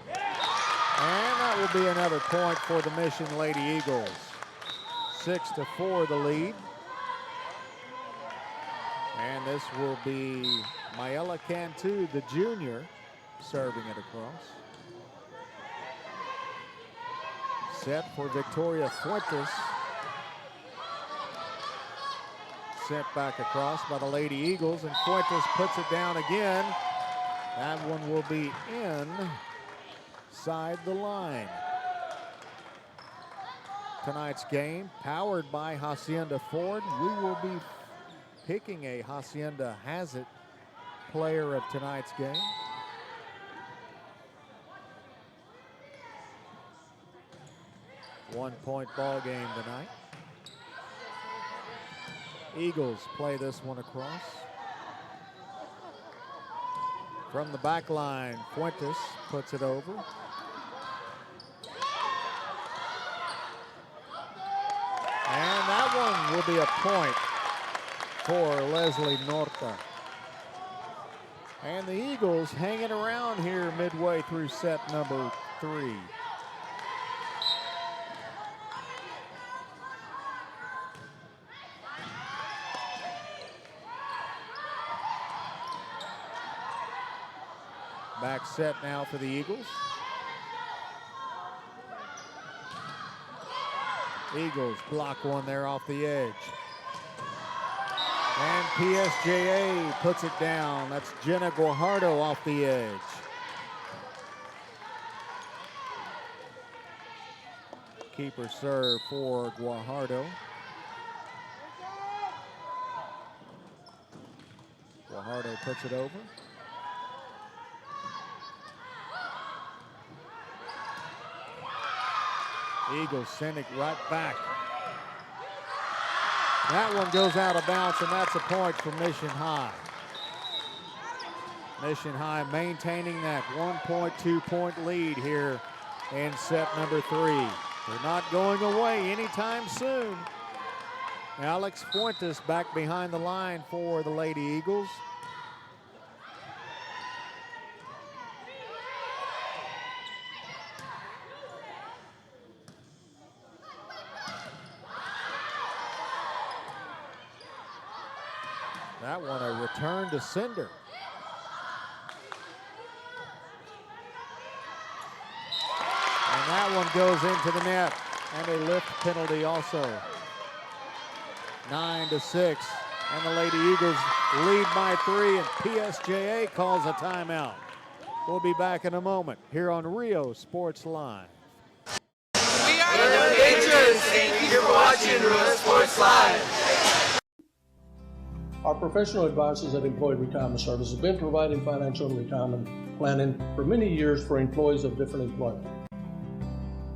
Speaker 1: And that will be another point for the Mission Lady Eagles. 6-4 the lead. And this will be Mayela Cantu, the junior, serving it across. set for Victoria Fuentes. Sent back across by the Lady Eagles, and Fuentes puts it down again. That one will be inside the line. Tonight's game powered by Hacienda Ford. We will be picking a Hacienda Has It player of tonight's game. One-point ball game tonight. Eagles play this one across. From the back line, Fuentes puts it over. And that one will be a point for Leslie Norta. And the Eagles hanging around here midway through set number 3. Back set now for the Eagles. Eagles block one there off the edge. And PSJA puts it down. That's Jenna Guajardo off the edge. Keeper serve for Guajardo. Guajardo puts it over. Eagles send it right back. That one goes out of bounds, and that's a point for Mission High. Mission High maintaining that 1.2-point lead here in set number 3. They're not going away anytime soon. Alex Fuentes back behind the line for the Lady Eagles. That one a return to sender. And that one goes into the net, and a lift penalty also. 9-6, and the Lady Eagles lead by 3, and PSJA calls a timeout. We'll be back in a moment here on Rio Sports Live.
Speaker 16: We are the Patriots. Thank you for watching Rio Sports Live.
Speaker 18: Our professional advisors at Employee Retirement Services have been providing financial and retirement planning for many years for employees of different employment.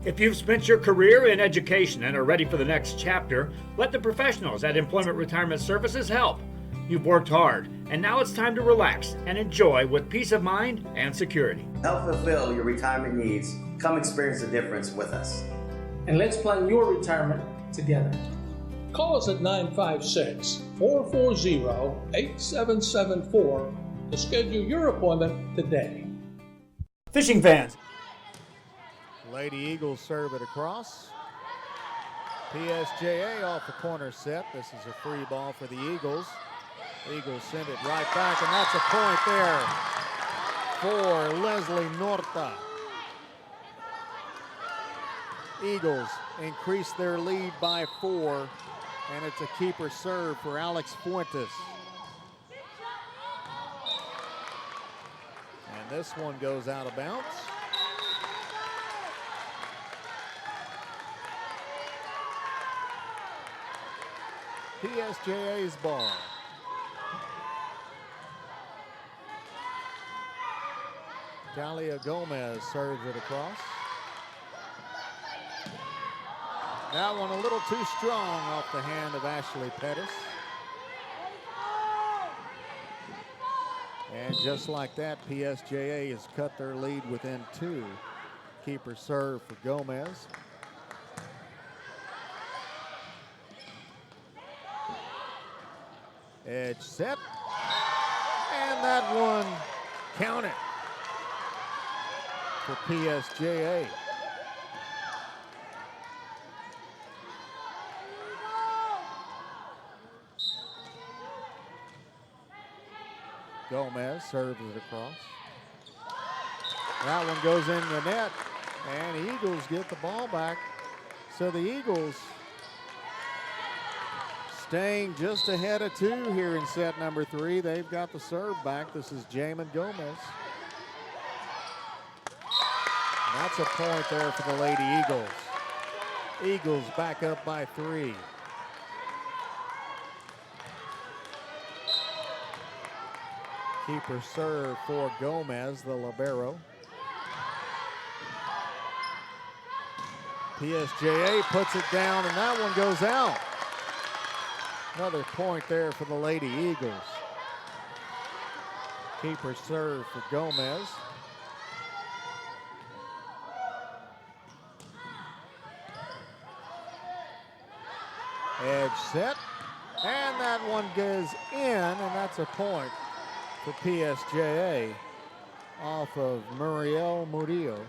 Speaker 3: If you've spent your career in education and are ready for the next chapter, let the professionals at Employment Retirement Services help. You've worked hard, and now it's time to relax and enjoy with peace of mind and security.
Speaker 19: Help fulfill your retirement needs. Come experience the difference with us.
Speaker 18: And let's plan your retirement together. Call us at 956-440-8774 to schedule your appointment today.
Speaker 3: Fishing fans.
Speaker 1: Lady Eagles serve it across. PSJA off the corner set. This is a free ball for the Eagles. Eagles send it right back, and that's a point there for Leslie Norta. Eagles increase their lead by 4, and it's a keeper serve for Alex Fuentes. And this one goes out of bounds. PSJA's ball. Talia Gomez serves it across. That one a little too strong off the hand of Ashley Pettis. And just like that, PSJA has cut their lead within 2. Keeper serve for Gomez. Edge set, and that one counted for PSJA. Gomez serves it across. That one goes in the net, and Eagles get the ball back. So the Eagles staying just ahead of 2 here in set number 3. They've got the serve back. This is Jamin Gomez. And that's a point there for the Lady Eagles. Eagles back up by 3. Keeper serve for Gomez, the libero. PSJA puts it down, and that one goes out. Another point there for the Lady Eagles. Keeper serve for Gomez. Edge set, and that one goes in, and that's a point for PSJA off of Muriel Murillo.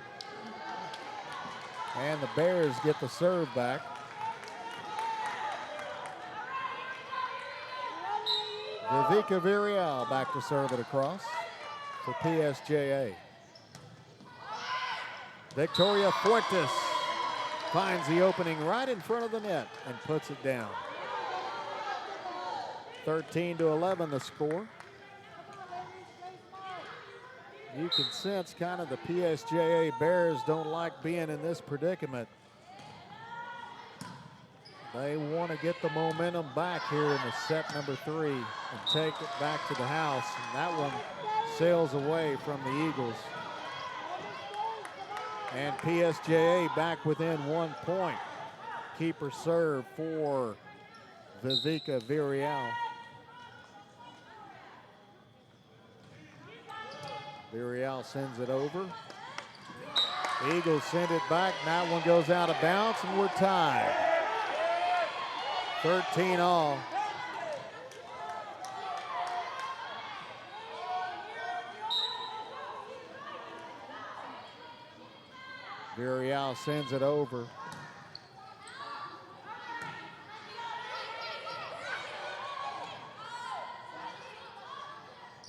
Speaker 1: And the Bears get the serve back. Vivica Villarreal back to serve it across for PSJA. Victoria Fuentes finds the opening right in front of the net and puts it down. 13-11 the score. You can sense kind of the PSJA Bears don't like being in this predicament. They want to get the momentum back here in the set number 3 and take it back to the house. And that one sails away from the Eagles. And PSJA back within 1 point. Keeper serve for Vivica Villarreal. Villarreal sends it over. The Eagles send it back. And that one goes out of bounds, and we're tied. 13 all. Villarreal sends it over.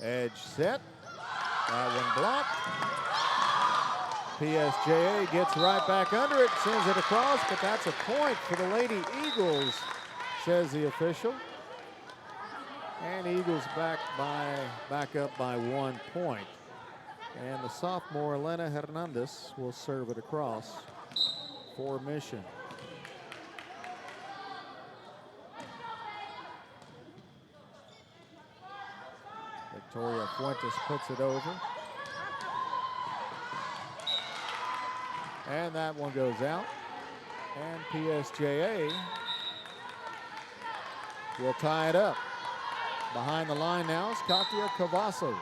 Speaker 1: Edge set. That one blocked. PSJA gets right back under it, sends it across, but that's a point for the Lady Eagles, says the official. And Eagles back up by 1 point. And the sophomore Elena Hernandez will serve it across for Mission. Victoria Fuentes puts it over. And that one goes out. And PSJA will tie it up. Behind the line now is Katia Cavazos.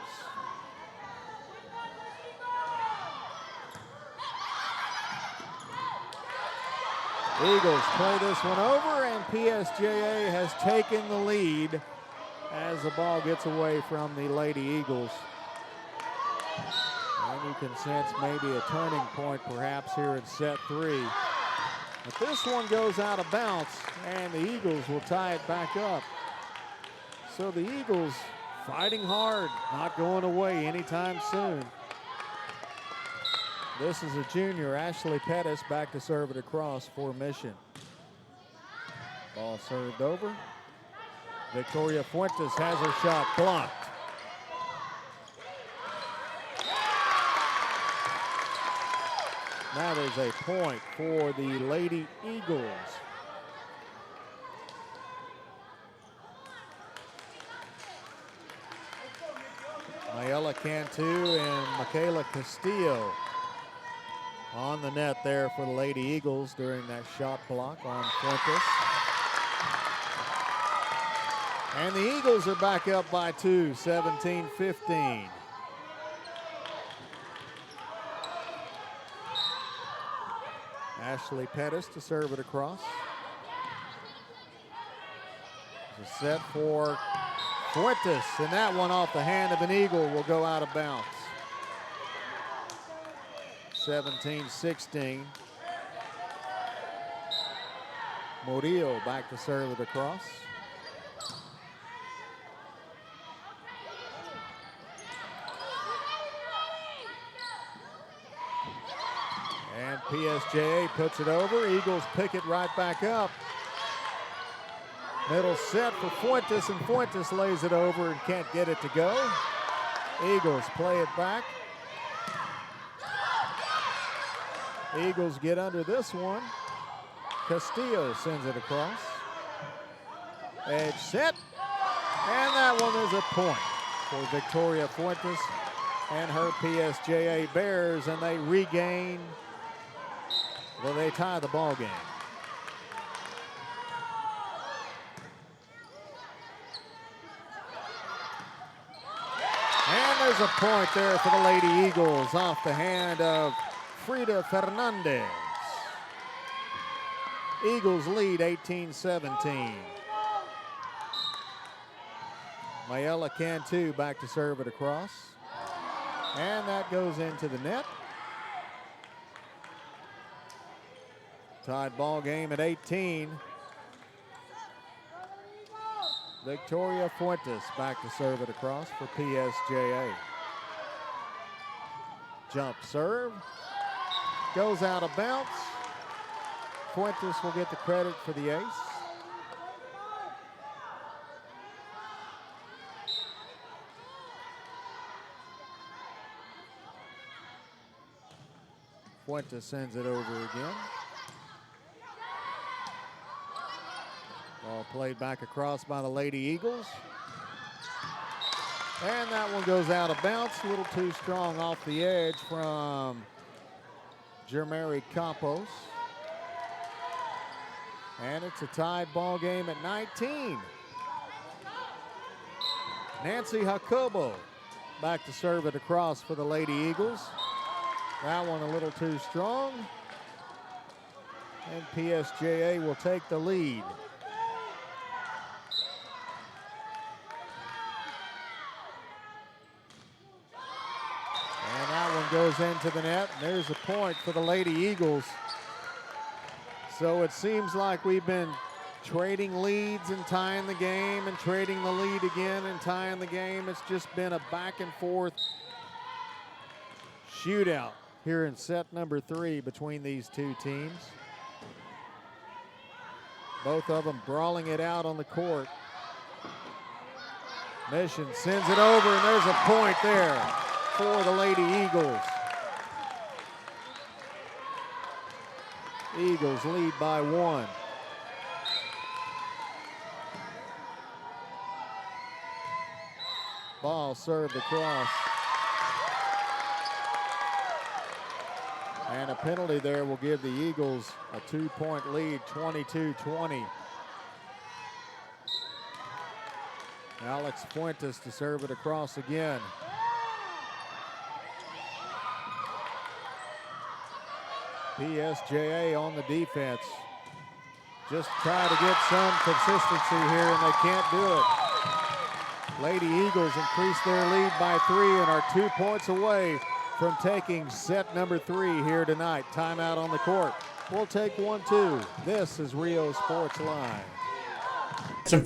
Speaker 1: Eagles play this one over, and PSJA has taken the lead as the ball gets away from the Lady Eagles. And you can sense maybe a turning point perhaps here in set 3. But this one goes out of bounds, and the Eagles will tie it back up. So the Eagles fighting hard, not going away anytime soon. This is a junior, Ashley Pettis, back to serve it across for Mission. Ball served over. Victoria Fuentes has her shot blocked. Now there's a point for the Lady Eagles. Mayela Cantu and Michaela Castillo on the net there for the Lady Eagles during that shot block on Fuentes. And the Eagles are back up by 2, 17-15. Ashley Pettis to serve it across. It's a set for Fuentes, and that one off the hand of an Eagle will go out of bounds. 17-16. Murillo back to serve it across. And PSJA puts it over. Eagles pick it right back up. Middle set for Fuentes, and Fuentes lays it over and can't get it to go. Eagles play it back. Eagles get under this one. Castillo sends it across. Edge set. And that one is a point for Victoria Fuentes and her PSJA Bears, and they regain, well, they tie the ball game. And there's a point there for the Lady Eagles off the hand of Frida Fernandez. Eagles lead 18-17. Mayela Cantu back to serve it across. And that goes into the net. Tied ball game at 18. Victoria Fuentes back to serve it across for PSJA. Jump serve. Goes out of bounds. Fuentes will get the credit for the ace. Fuentes sends it over again. Ball played back across by the Lady Eagles. And that one goes out of bounds. A little too strong off the edge from Jermary Campos. And it's a tied ball game at 19. Nancy Jacobo back to serve it across for the Lady Eagles. That one a little too strong. And PSJA will take the lead. And that one goes into the net. There's a point for the Lady Eagles. So it seems like we've been trading leads and tying the game and trading the lead again and tying the game. It's just been a back and forth shootout here in set number 3 between these two teams. Both of them brawling it out on the court. Mission sends it over, and there's a point there for the Lady Eagles. Eagles lead by 1. Ball served across. And a penalty there will give the Eagles a 2-point lead, 22-20. Alex Fuentes to serve it across again. PSJA on the defense. Just try to get some consistency here, and they can't do it. Lady Eagles increase their lead by 3 and are 2 points away from taking set number 3 here tonight. Timeout on the court. We'll take 1-2. This is Rio Sports Live.
Speaker 3: Some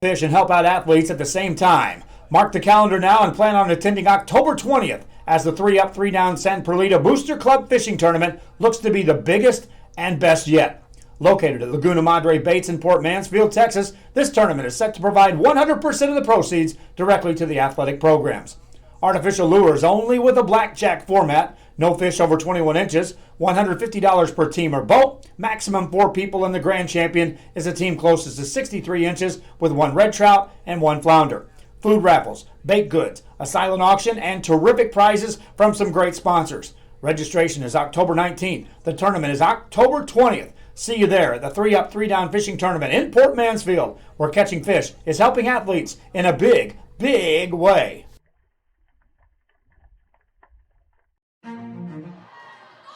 Speaker 3: fish and help out athletes at the same time. Mark the calendar now and plan on attending October 20th as the 3-up, 3-down San Perlita Booster Club Fishing Tournament looks to be the biggest and best yet. Located at Laguna Madre Baits in Port Mansfield, Texas, this tournament is set to provide 100% of the proceeds directly to the athletic programs. Artificial lures only with a blackjack format, no fish over 21 inches, $150 per team or boat, maximum 4 people, and the grand champion is a team closest to 63 inches with 1 red trout and 1 flounder. Food raffles, baked goods, a silent auction, and terrific prizes from some great sponsors. Registration is October 19th. The tournament is October 20th. See you there at the 3-up, 3-down fishing tournament in Port Mansfield, where catching fish is helping athletes in a big, big way.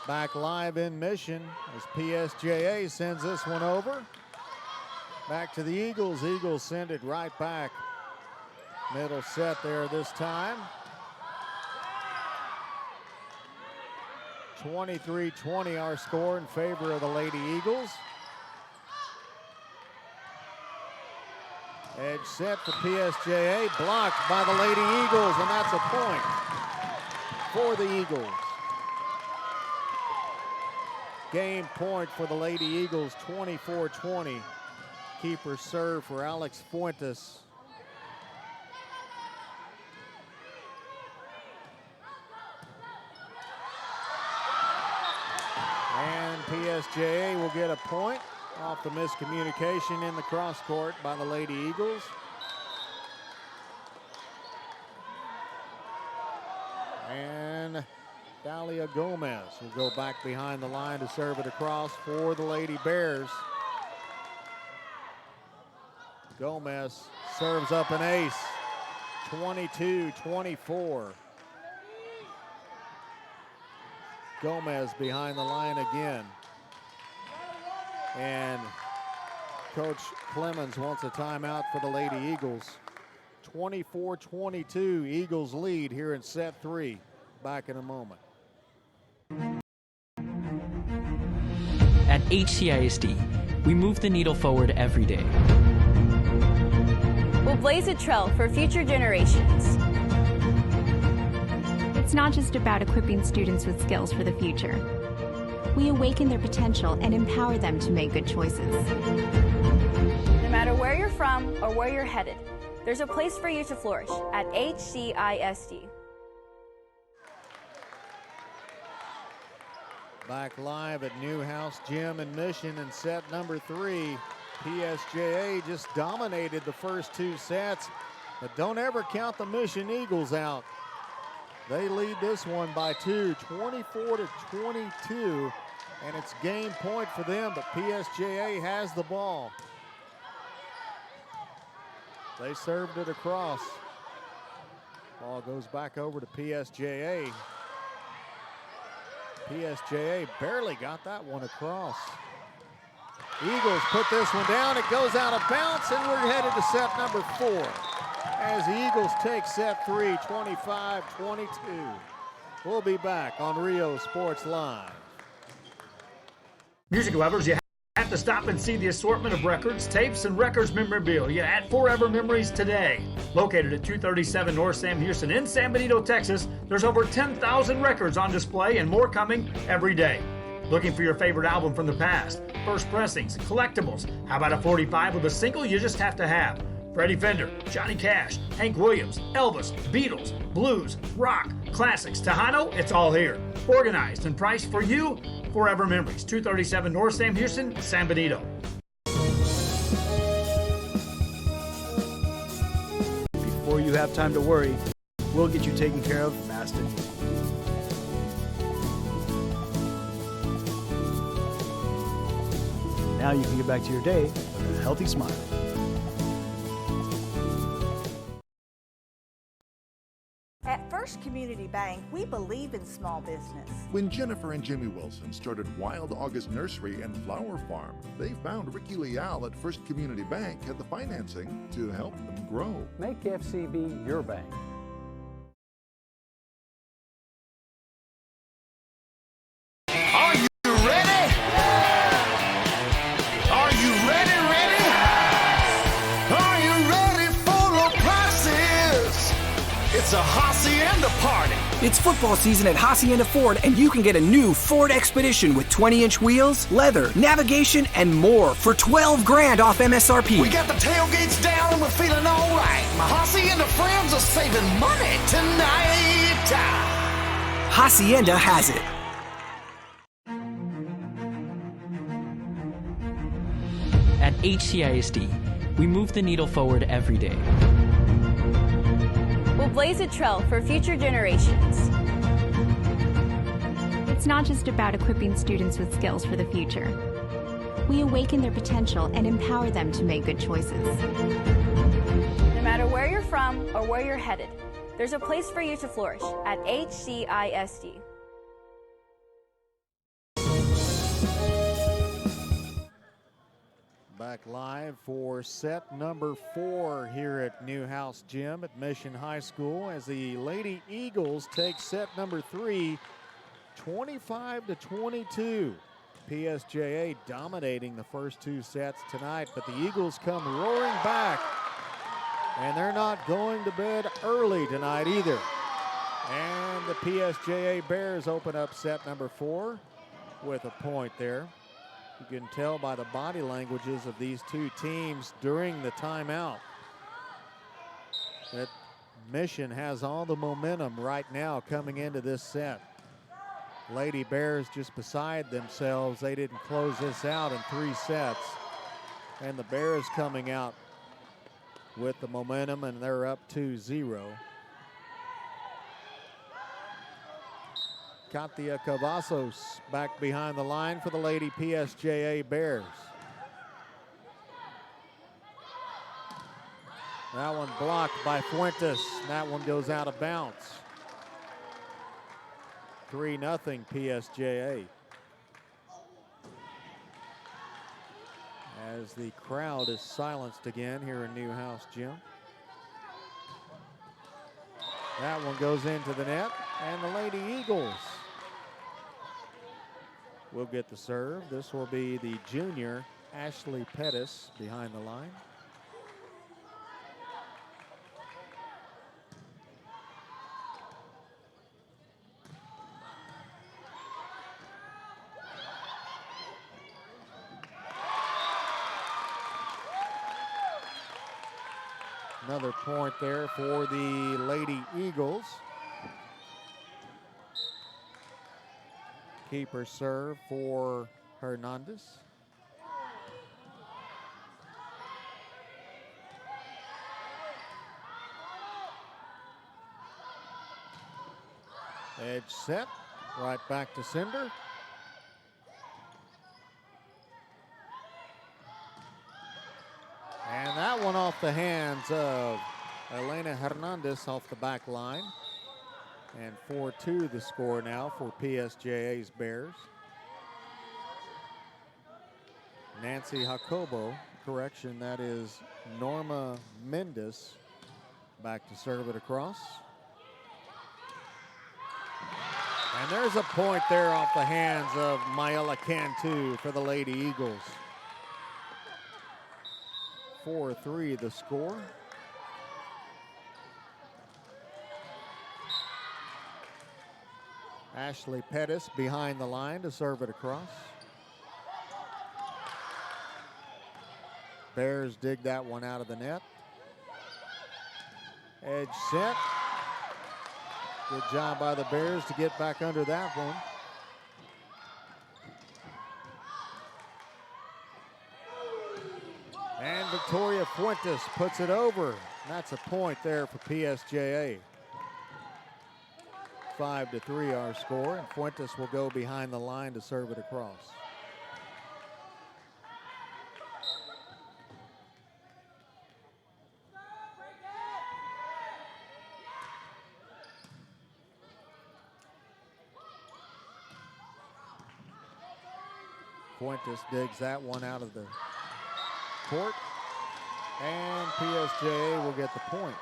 Speaker 1: Back live in Mission as PSJA sends this one over. Back to the Eagles. Eagles send it right back. Middle set there this time. 23-20 our score in favor of the Lady Eagles. Edge set for PSJA, blocked by the Lady Eagles, and that's a point for the Eagles. game point for the Lady Eagles, 24-20. Keeper serve for Alex Fuentes. And PSJA will get a point off the miscommunication in the cross court by the Lady Eagles. And Dalia Gomez will go back behind the line to serve it across for the Lady Bears. Gomez serves up an ace, 22-24. Gomez behind the line again. And Coach Clemens wants a timeout for the Lady Eagles. 24-22, Eagles lead here in set 3. Back in a moment.
Speaker 20: At HCISD, we move the needle forward every day.
Speaker 21: We'll blaze a trail for future generations.
Speaker 22: It's not just about equipping students with skills for the future. We awaken their potential and empower them to make good choices.
Speaker 21: No matter where you're from or where you're headed, there's a place for you to flourish at HCISD.
Speaker 1: Back live at Newhouse Gym in Mission in set number 3. PSJA just dominated the first 2 sets, but don't ever count the Mission Eagles out. They lead this one by 2, 24-22, and it's game point for them, but PSJA has the ball. They served it across. Ball goes back over to PSJA. PSJA barely got that one across. Eagles put this one down. It goes out of bounds, and we're headed to set number 4 as the Eagles take set 3, 25-22. We'll be back on Rio Sports Live.
Speaker 3: Music lovers, you have to stop and see the assortment of records, tapes, and records memorabilia at Forever Memories today. Located at 237 North Sam Houston in San Benito, Texas, there's over 10,000 records on display and more coming every day. Looking for your favorite album from the past, first pressings, collectibles? How about a 45 with a single you just have to have? Freddie Fender, Johnny Cash, Hank Williams, Elvis, Beatles, blues, rock, classics, Tejano, it's all here. Organized and priced for you. Forever Memories, 237 North Sam Houston, San Benito.
Speaker 5: Before you have time to worry, we'll get you taken care of fast and easy. Now you can get back to your day with a healthy smile.
Speaker 9: At First Community Bank, we believe in small business.
Speaker 10: When Jennifer and Jimmy Wilson started Wild August Nursery and Flower Farm, they found Ricky Leal at First Community Bank had the financing to help them grow.
Speaker 11: Make FCB your bank.
Speaker 6: Are you ready? Are you ready? Are you ready for low prices? It's a Hacienda party.
Speaker 7: It's football season at Hacienda Ford, and you can get a new Ford Expedition with 20-inch wheels, leather, navigation, and more for $12,000 off MSRP.
Speaker 6: We got the tailgates down and we're feeling all right. My Hacienda friends are saving money tonight.
Speaker 7: Hacienda has it.
Speaker 20: At HCISD, we move the needle forward every day.
Speaker 21: We'll blaze a trail for future generations.
Speaker 22: It's not just about equipping students with skills for the future. We awaken their potential and empower them to make good choices.
Speaker 21: No matter where you're from or where you're headed, there's a place for you to flourish at HCISD.
Speaker 1: Back live for set number 4 here at Newhouse Gym at Mission High School as the Lady Eagles take set number 3, 25-22. PSJA dominating the first 2 sets tonight, but the Eagles come roaring back, and they're not going to bed early tonight either. And the PSJA Bears open up set number 4. with a point there. You can tell by the body languages of these two teams during the timeout that Mission has all the momentum right now coming into this set. Lady Bears just beside themselves. They didn't close this out in 3 sets. And the Bears coming out with the momentum, and they're up 2-0. Katia Cavazos back behind the line for the Lady PSJA Bears. That one blocked by Fuentes. That one goes out of bounds. 3-0 PSJA. As the crowd is silenced again here in Newhouse Gym. That one goes into the net, and the Lady Eagles will get the serve. This will be the junior Ashley Pettis behind the line. Another point there for the Lady Eagles. Keeper serve for Hernandez. Edge set, right back to Cinder. And that one off the hands of Elena Hernandez off the back line. And 4-2 the score now for PSJA's Bears. Nancy Jacobo, correction, that is Norma Mendes back to serve it across. And there's a point there off the hands of Mayela Cantu for the Lady Eagles. 4-3 the score. Ashley Pettis behind the line to serve it across. Bears dig that one out of the net. Edge set. Good job by the Bears to get back under that one. And Victoria Fuentes puts it over. That's a point there for PSJA. 5-3 our score, and Fuentes will go behind the line to serve it across. Fuentes digs that one out of the court, and PSJA will get the point.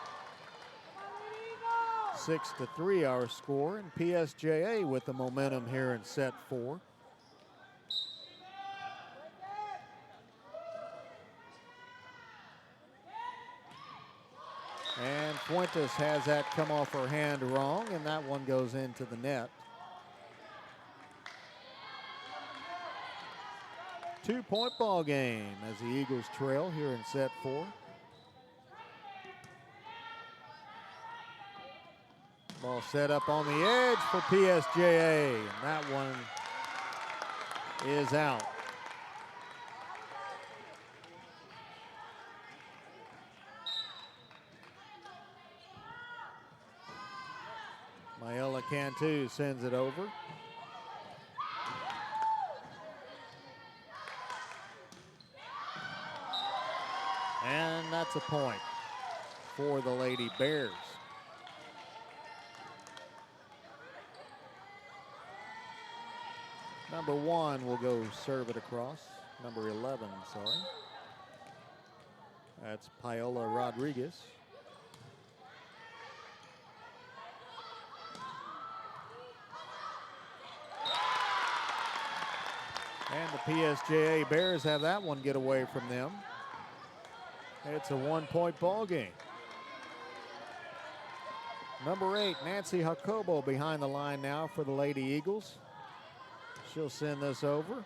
Speaker 1: 6-3 our score, and PSJA with the momentum here in set 4. And Fuentes has that come off her hand wrong, and that one goes into the net. 2-point ball game as the Eagles trail here in set 4. Ball set up on the edge for PSJA, and that one is out. Mayela Cantu sends it over. And that's a point for the Lady Bears. Number 1 will go serve it across. Number 11, sorry. That's Paola Rodriguez. And the PSJA Bears have that one get away from them. It's a 1-point ball game. Number 8, Nancy Jacobo behind the line now for the Lady Eagles. She'll send this over.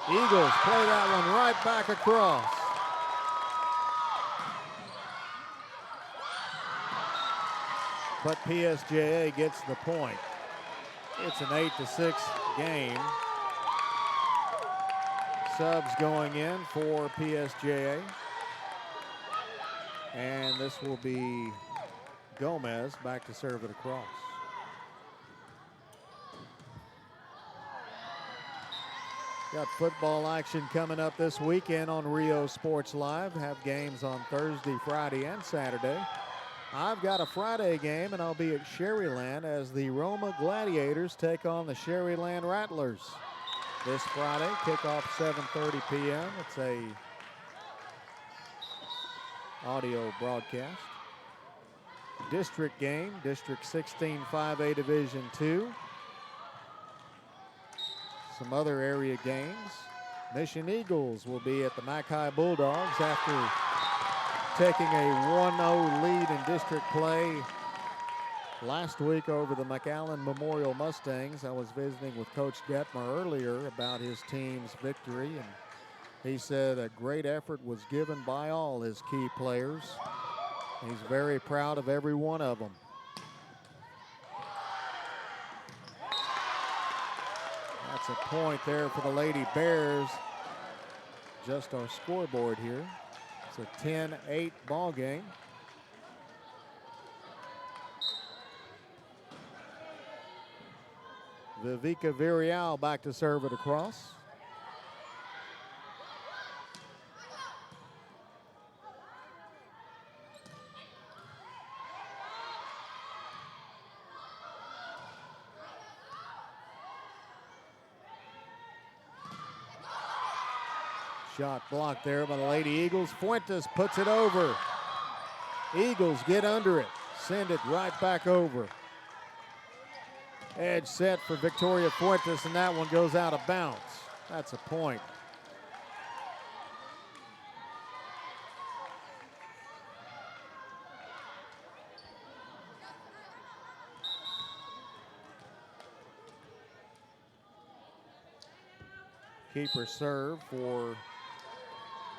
Speaker 1: Eagles play that one right back across. But PSJA gets the point. It's an 8-6 game. Subs going in for PSJA. And this will be Gomez back to serve it across. Got football action coming up this weekend on Rio Sports Live. Have games on Thursday, Friday, and Saturday. I've got a Friday game, and I'll be at Sherryland as the Roma Gladiators take on the Sherryland Rattlers this Friday. Kickoff 7:30 p.m. It's a audio broadcast. District game, District 16 5A Division II. Some other area games. Mission Eagles will be at the Mackay Bulldogs after taking a 1-0 lead in district play last week over the McAllen Memorial Mustangs. I was visiting with Coach Detmer earlier about his team's victory, and he said a great effort was given by all his key players. He's very proud of every one of them. That's a point there for the Lady Bears. Just our scoreboard here. It's a 10-8 ball game. Vivica Villarreal back to serve it across. Shot blocked there by the Lady Eagles. Fuentes puts it over. Eagles get under it. Send it right back over. Edge set for Victoria Fuentes, and that one goes out of bounds. That's a point. Keeper serve for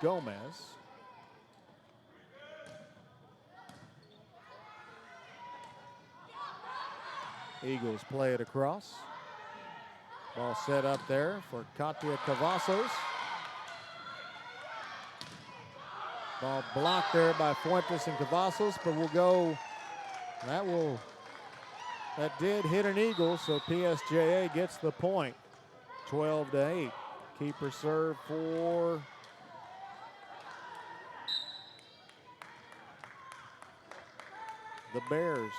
Speaker 1: Gomez. Eagles play it across. Ball set up there for Katia Cavazos. Ball blocked there by Fuentes and Cavazos, but we'll go, that did hit an Eagle, so PSJA gets the point. 12-8. Keeper serve for the Bears.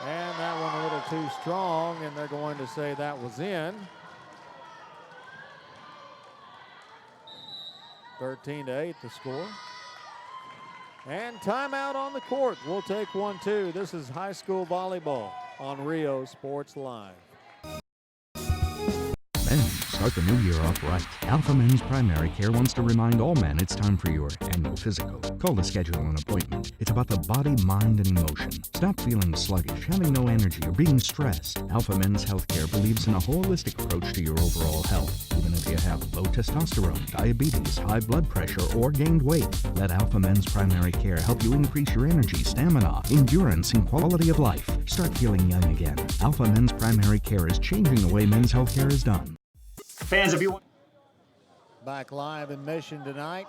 Speaker 1: And that one a little too strong, and they're going to say that was in. 13-8 the score. And timeout on the court. We'll take one, too. This is high school volleyball on Rio Sports Live.
Speaker 4: Men, start the new year off right. Alpha Men's Primary Care wants to remind all men it's time for your annual physical. Call to schedule an appointment. It's about the body, mind, and emotion. Stop feeling sluggish, having no energy, or being stressed. Alpha Men's Healthcare believes in a holistic approach to your overall health. Even if you have low testosterone, diabetes, high blood pressure, or gained weight, let Alpha Men's Primary Care help you increase your energy, stamina, endurance, and quality of life. Start feeling young again. Alpha Men's Primary Care is changing the way men's healthcare is done.
Speaker 3: Fans, if you want.
Speaker 1: Back live in Mission tonight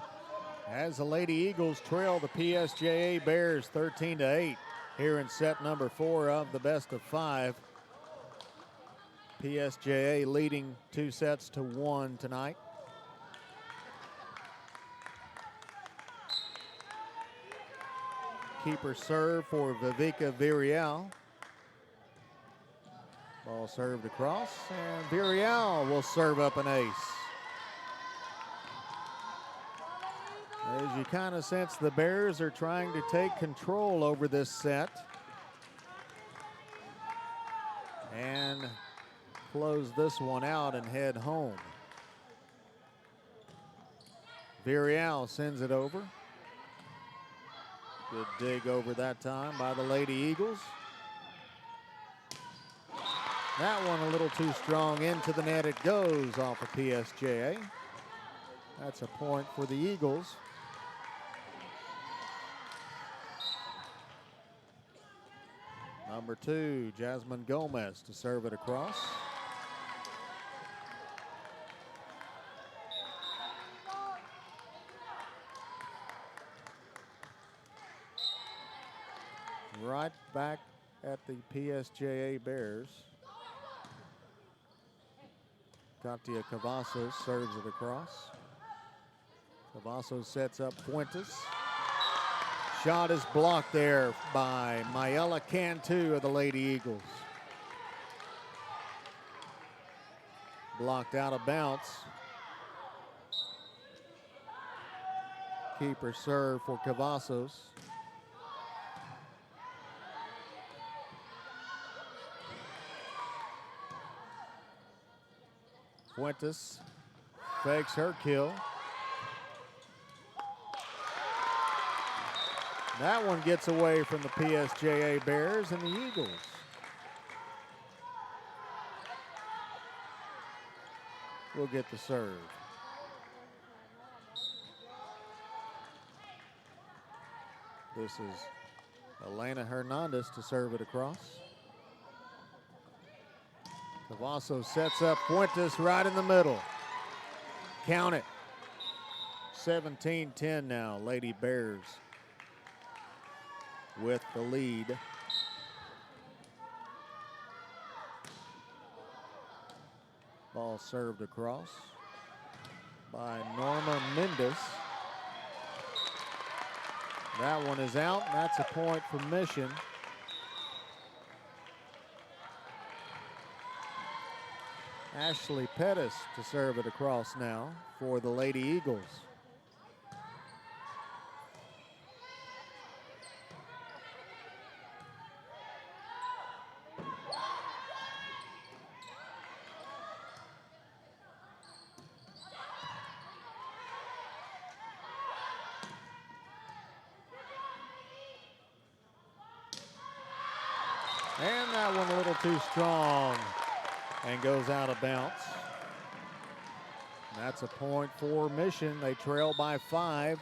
Speaker 1: as the Lady Eagles trail the PSJA Bears 13-8 here in set number 4 of the best of 5. PSJA leading 2-1 tonight. Keeper serve for Vivica Villarreal. Ball served across, and Villarreal will serve up an ace. As you kind of sense, the Bears are trying to take control over this set. close this one out and head home. Virial sends it over. Good dig over that time by the Lady Eagles. That one a little too strong into the net. It goes off of PSJA. That's a point for the Eagles. Number 2, Jasmine Gomez to serve it across. Right back at the PSJA Bears. Katia Cavazos serves it across. Cavazos sets up Fuentes. Shot is blocked there by Mayela Cantu of the Lady Eagles. Blocked out of bounds. Keeper serve for Cavazos. Fuentes fakes her kill. That one gets away from the PSJA Bears and the Eagles. Will get the serve. This is Elena Hernandez to serve it across. Cavazos sets up Fuentes right in the middle. Count it. 17-10 now, Lady Bears with the lead. Ball served across by Norma Mendes. That one is out. That's a point for Mission. Ashley Pettis to serve it across now for the Lady Eagles. And that one a little too strong and goes out of bounds. That's a point for Mission. They trail by 5.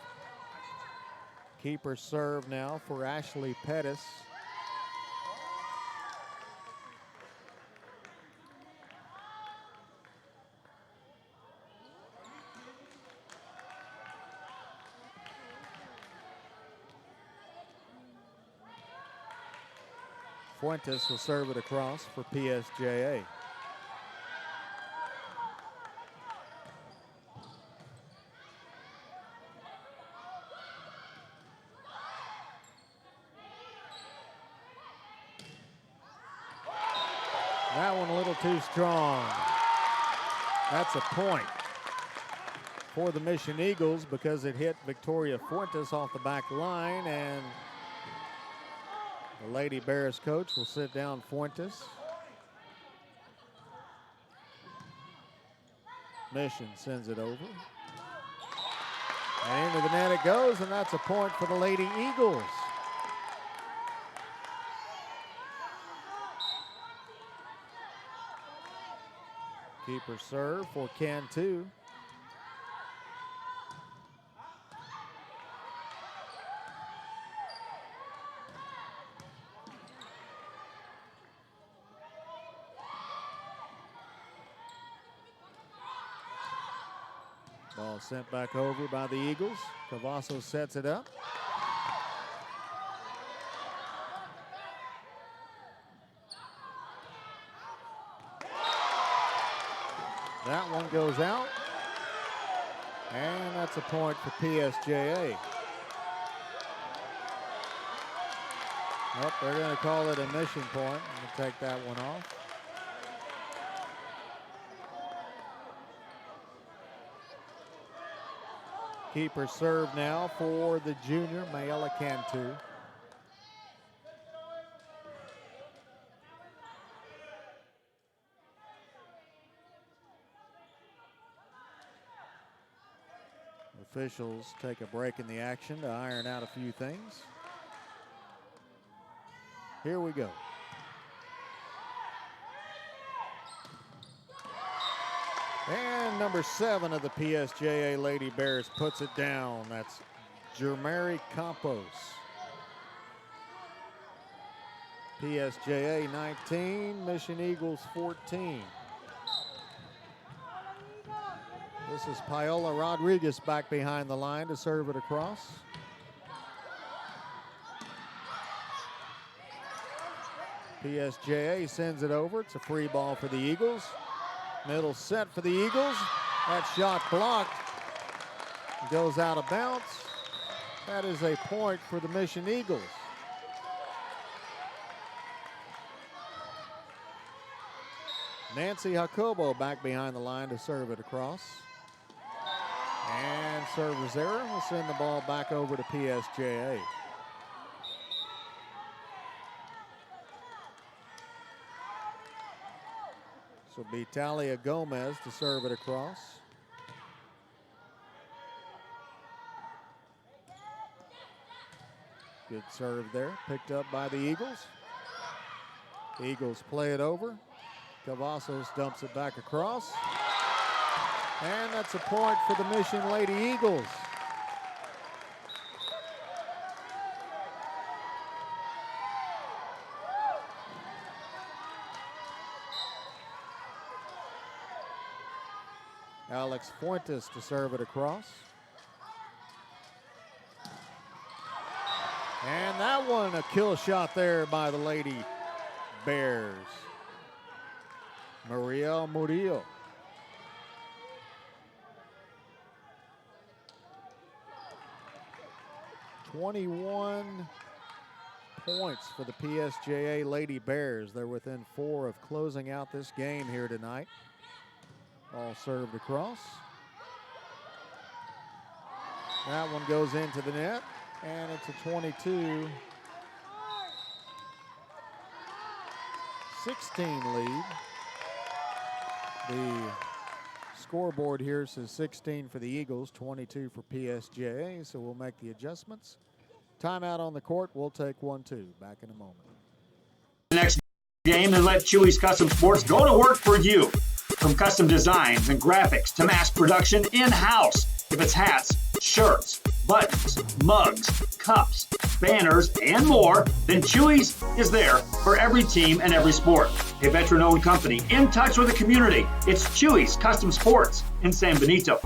Speaker 1: Keeper serve now for Ashley Pettis. Fuentes will serve it across for PSJA. That one a little too strong. That's a point for the Mission Eagles because it hit Victoria Fuentes off the back line, and the Lady Bears coach will sit down Fuentes. Mission sends it over. And into the net it goes, and that's a point for the Lady Eagles. Keeper serve for Cantu. Ball sent back over by the Eagles. Cavazos sets it up. That one goes out. And that's a point for PSJA. Oh, they're going to call it a Mission point. I'm going to take that one off. Keeper serve now for the junior, Mayela Cantu. officials take a break in the action to iron out a few things. Here we go. And number 7 of the PSJA Lady Bears puts it down. That's Jermary Campos. PSJA 19, Mission Eagles 14. This is Paola Rodriguez back behind the line to serve it across. PSJA sends it over. It's a free ball for the Eagles. Middle set for the Eagles. That shot blocked. Goes out of bounds. That is a point for the Mission Eagles. Nancy Jacobo back behind the line to serve it across. And service error will send the ball back over to PSJA. This will be Talia Gomez to serve it across. Good serve there, picked up by the Eagles. Eagles play it over. Cavazos dumps it back across. And that's a point for the Mission Lady Eagles. Alex Fuentes to serve it across. And that one, a kill shot there by the Lady Bears. Mariel Murillo. $21 points for the PSJA Lady Bears. They're within 4 of closing out this game here tonight. All served across. That one goes into the net, and it's a 22-16 lead. The scoreboard here says 16 for the Eagles, 22 for PSJA, so we'll make the adjustments. Timeout on the court. We'll take 1-2. Back in a moment.
Speaker 3: The next game and let Chewy's Custom Sports go to work for you. From custom designs and graphics to mass production in-house. If it's hats, shirts, buttons, mugs, cups, banners, and more, then Chewy's is there for every team and every sport. A veteran-owned company in touch with the community. It's Chewy's Custom Sports in San Benito.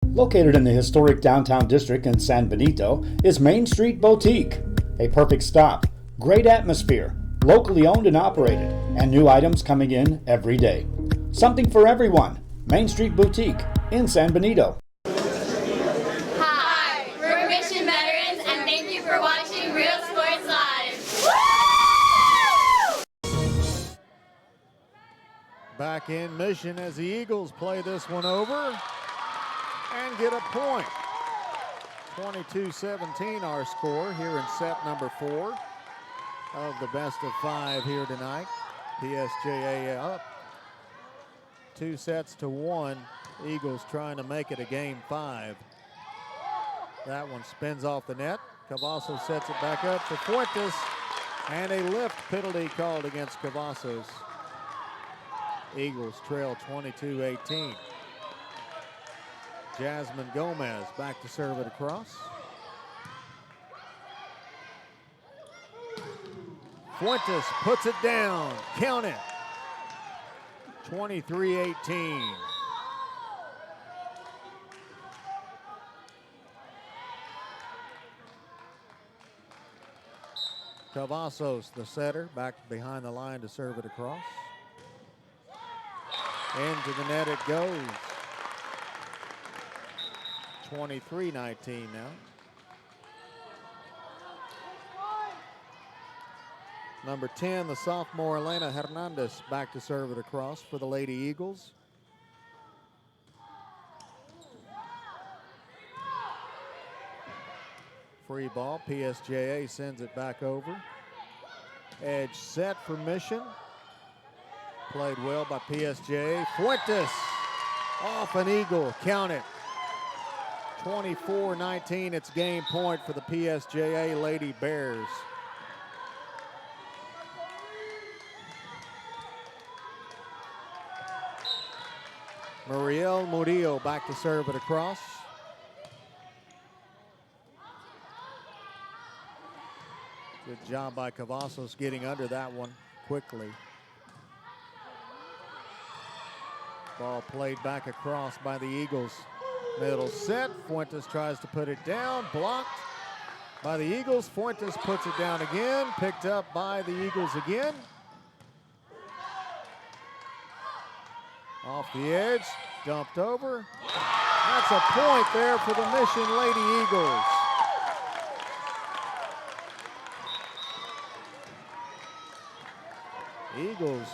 Speaker 3: Located in the historic downtown district in San Benito is Main Street Boutique. A perfect stop, great atmosphere, locally owned and operated, and new items coming in every day. Something for everyone. Main Street Boutique in San Benito.
Speaker 2: Hi, we're Mission Veterans, and thank you for watching Real Sports Live.
Speaker 1: Back in Mission as the Eagles play this one over and get a point. 22-17 our score here in set number 4 of the best of 5 here tonight. PSJA up 2-1. Eagles trying to make it a game 5. That one spins off the net. Cavazos sets it back up for Fuentes, and a lift penalty called against Cavazos. Eagles trail 22-18. Jasmine Gomez back to serve it across. Fuentes puts it down. Count it. 23-18. Cavazos, the setter, back behind the line to serve it across. Into the net it goes. 23-19 now. Number 10, the sophomore Elena Hernandez, back to serve it across for the Lady Eagles. Free ball, PSJA sends it back over. Edge set for Mission. Played well by PSJA. Fuentes Off an eagle, count it. 24-19, it's game point for the PSJA Lady Bears. Muriel Murillo back to serve it across. Good job by Cavazos getting under that one quickly. Ball played back across by the Eagles. Middle set, Fuentes tries to put it down, blocked by the Eagles. Fuentes puts it down again, picked up by the Eagles again. Off the edge, dumped over. That's a point there for the Mission Lady Eagles. Eagles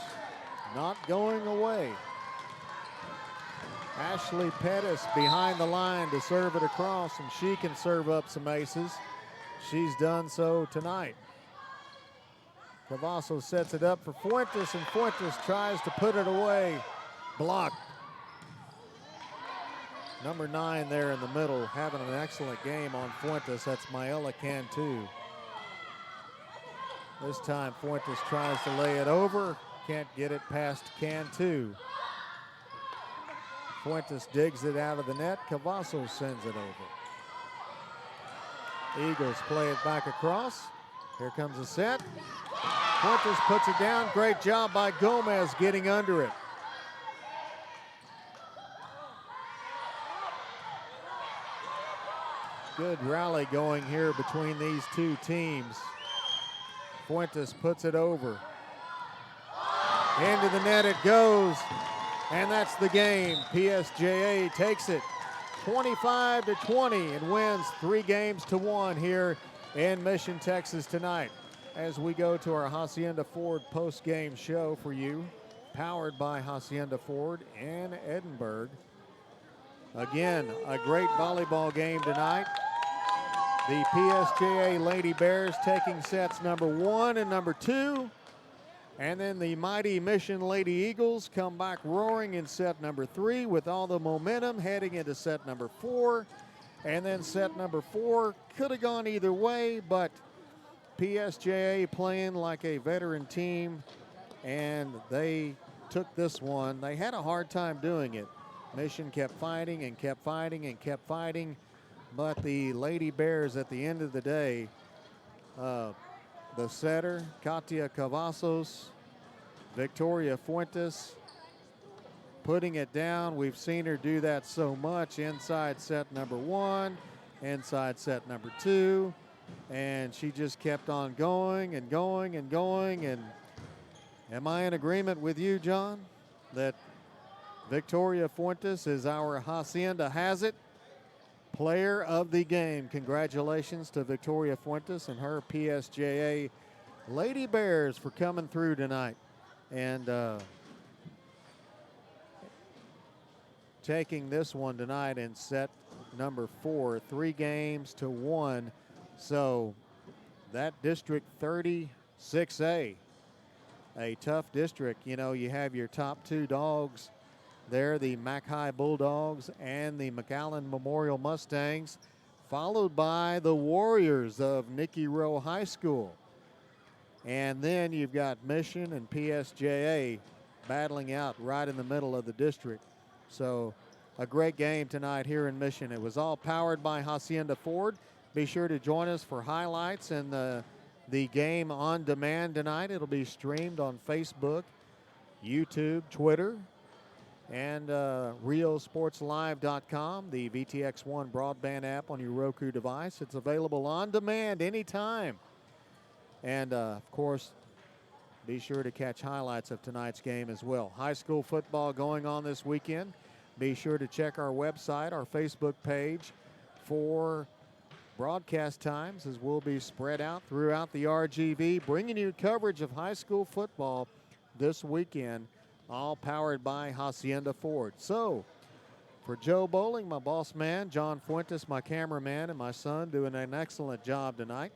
Speaker 1: not going away. Ashley Pettis behind the line to serve it across, and she can serve up some aces. She's done so tonight. Cavazos sets it up for Fuentes, and Fuentes tries to put it away. Blocked. Number 9 there in the middle, having an excellent game on Fuentes. That's Maela Cantu. This time Fuentes tries to lay it over. Can't get it past Cantu. Fuentes digs it out of the net. Cavazos sends it over. Eagles play it back across. Here comes the set. Fuentes puts it down. Great job by Gomez getting under it. Good rally going here between these two teams. Fuentes puts it over. Into the net it goes, and that's the game. PSJA takes it 25-20 and wins 3-1 here in Mission, Texas tonight. As we go to our Hacienda Ford post-game show for you, powered by Hacienda Ford in Edinburgh. Again, a great volleyball game tonight. The PSJA Lady Bears taking sets number 1 and number 2. And then the mighty Mission Lady Eagles come back roaring in set number 3 with all the momentum heading into set number 4. And then set number 4 could have gone either way, but PSJA playing like a veteran team, and they took this one. They had a hard time doing it. Mission kept fighting and kept fighting and kept fighting, but the Lady Bears at the end of the day, the setter, Katia Cavazos, Victoria Fuentes, putting it down. We've seen her do that so much inside set number 1, inside set number 2, and she just kept on going and going and going. And am I in agreement with you, John, that Victoria Fuentes is our Hacienda Has It Player of the Game? Congratulations to Victoria Fuentes and her PSJA Lady Bears for coming through tonight and taking this one tonight in set number 4, 3-1. So that District 36A, a tough district. You know, you have your top 2 dogs there, the Mackay Bulldogs and the McAllen Memorial Mustangs, followed by the Warriors of Nicky Rowe High School. And then you've got Mission and PSJA battling out right in the middle of the district. So a great game tonight here in Mission. It was all powered by Hacienda Ford. Be sure to join us for highlights and the game on demand tonight. It'll be streamed on Facebook, YouTube, Twitter, and RioSportsLive.com, the VTX1 broadband app on your Roku device. It's available on demand anytime. And, of course, be sure to catch highlights of tonight's game as well. High school football going on this weekend. Be sure to check our website, our Facebook page for broadcast times, as we'll be spread out throughout the RGV, bringing you coverage of high school football this weekend, all powered by Hacienda Ford. So, for Joe Bowling, my boss man, John Fuentes, my cameraman, and my son doing an excellent job tonight,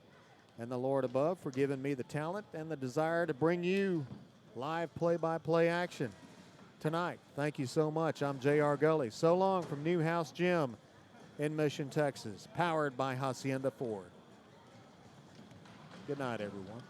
Speaker 1: and the Lord above for giving me the talent and the desire to bring you live play-by-play action. tonight. Thank you so much. I'm J.R. Gully. So long from Newhouse Gym in Mission, Texas, powered by Hacienda Ford. Good night, everyone.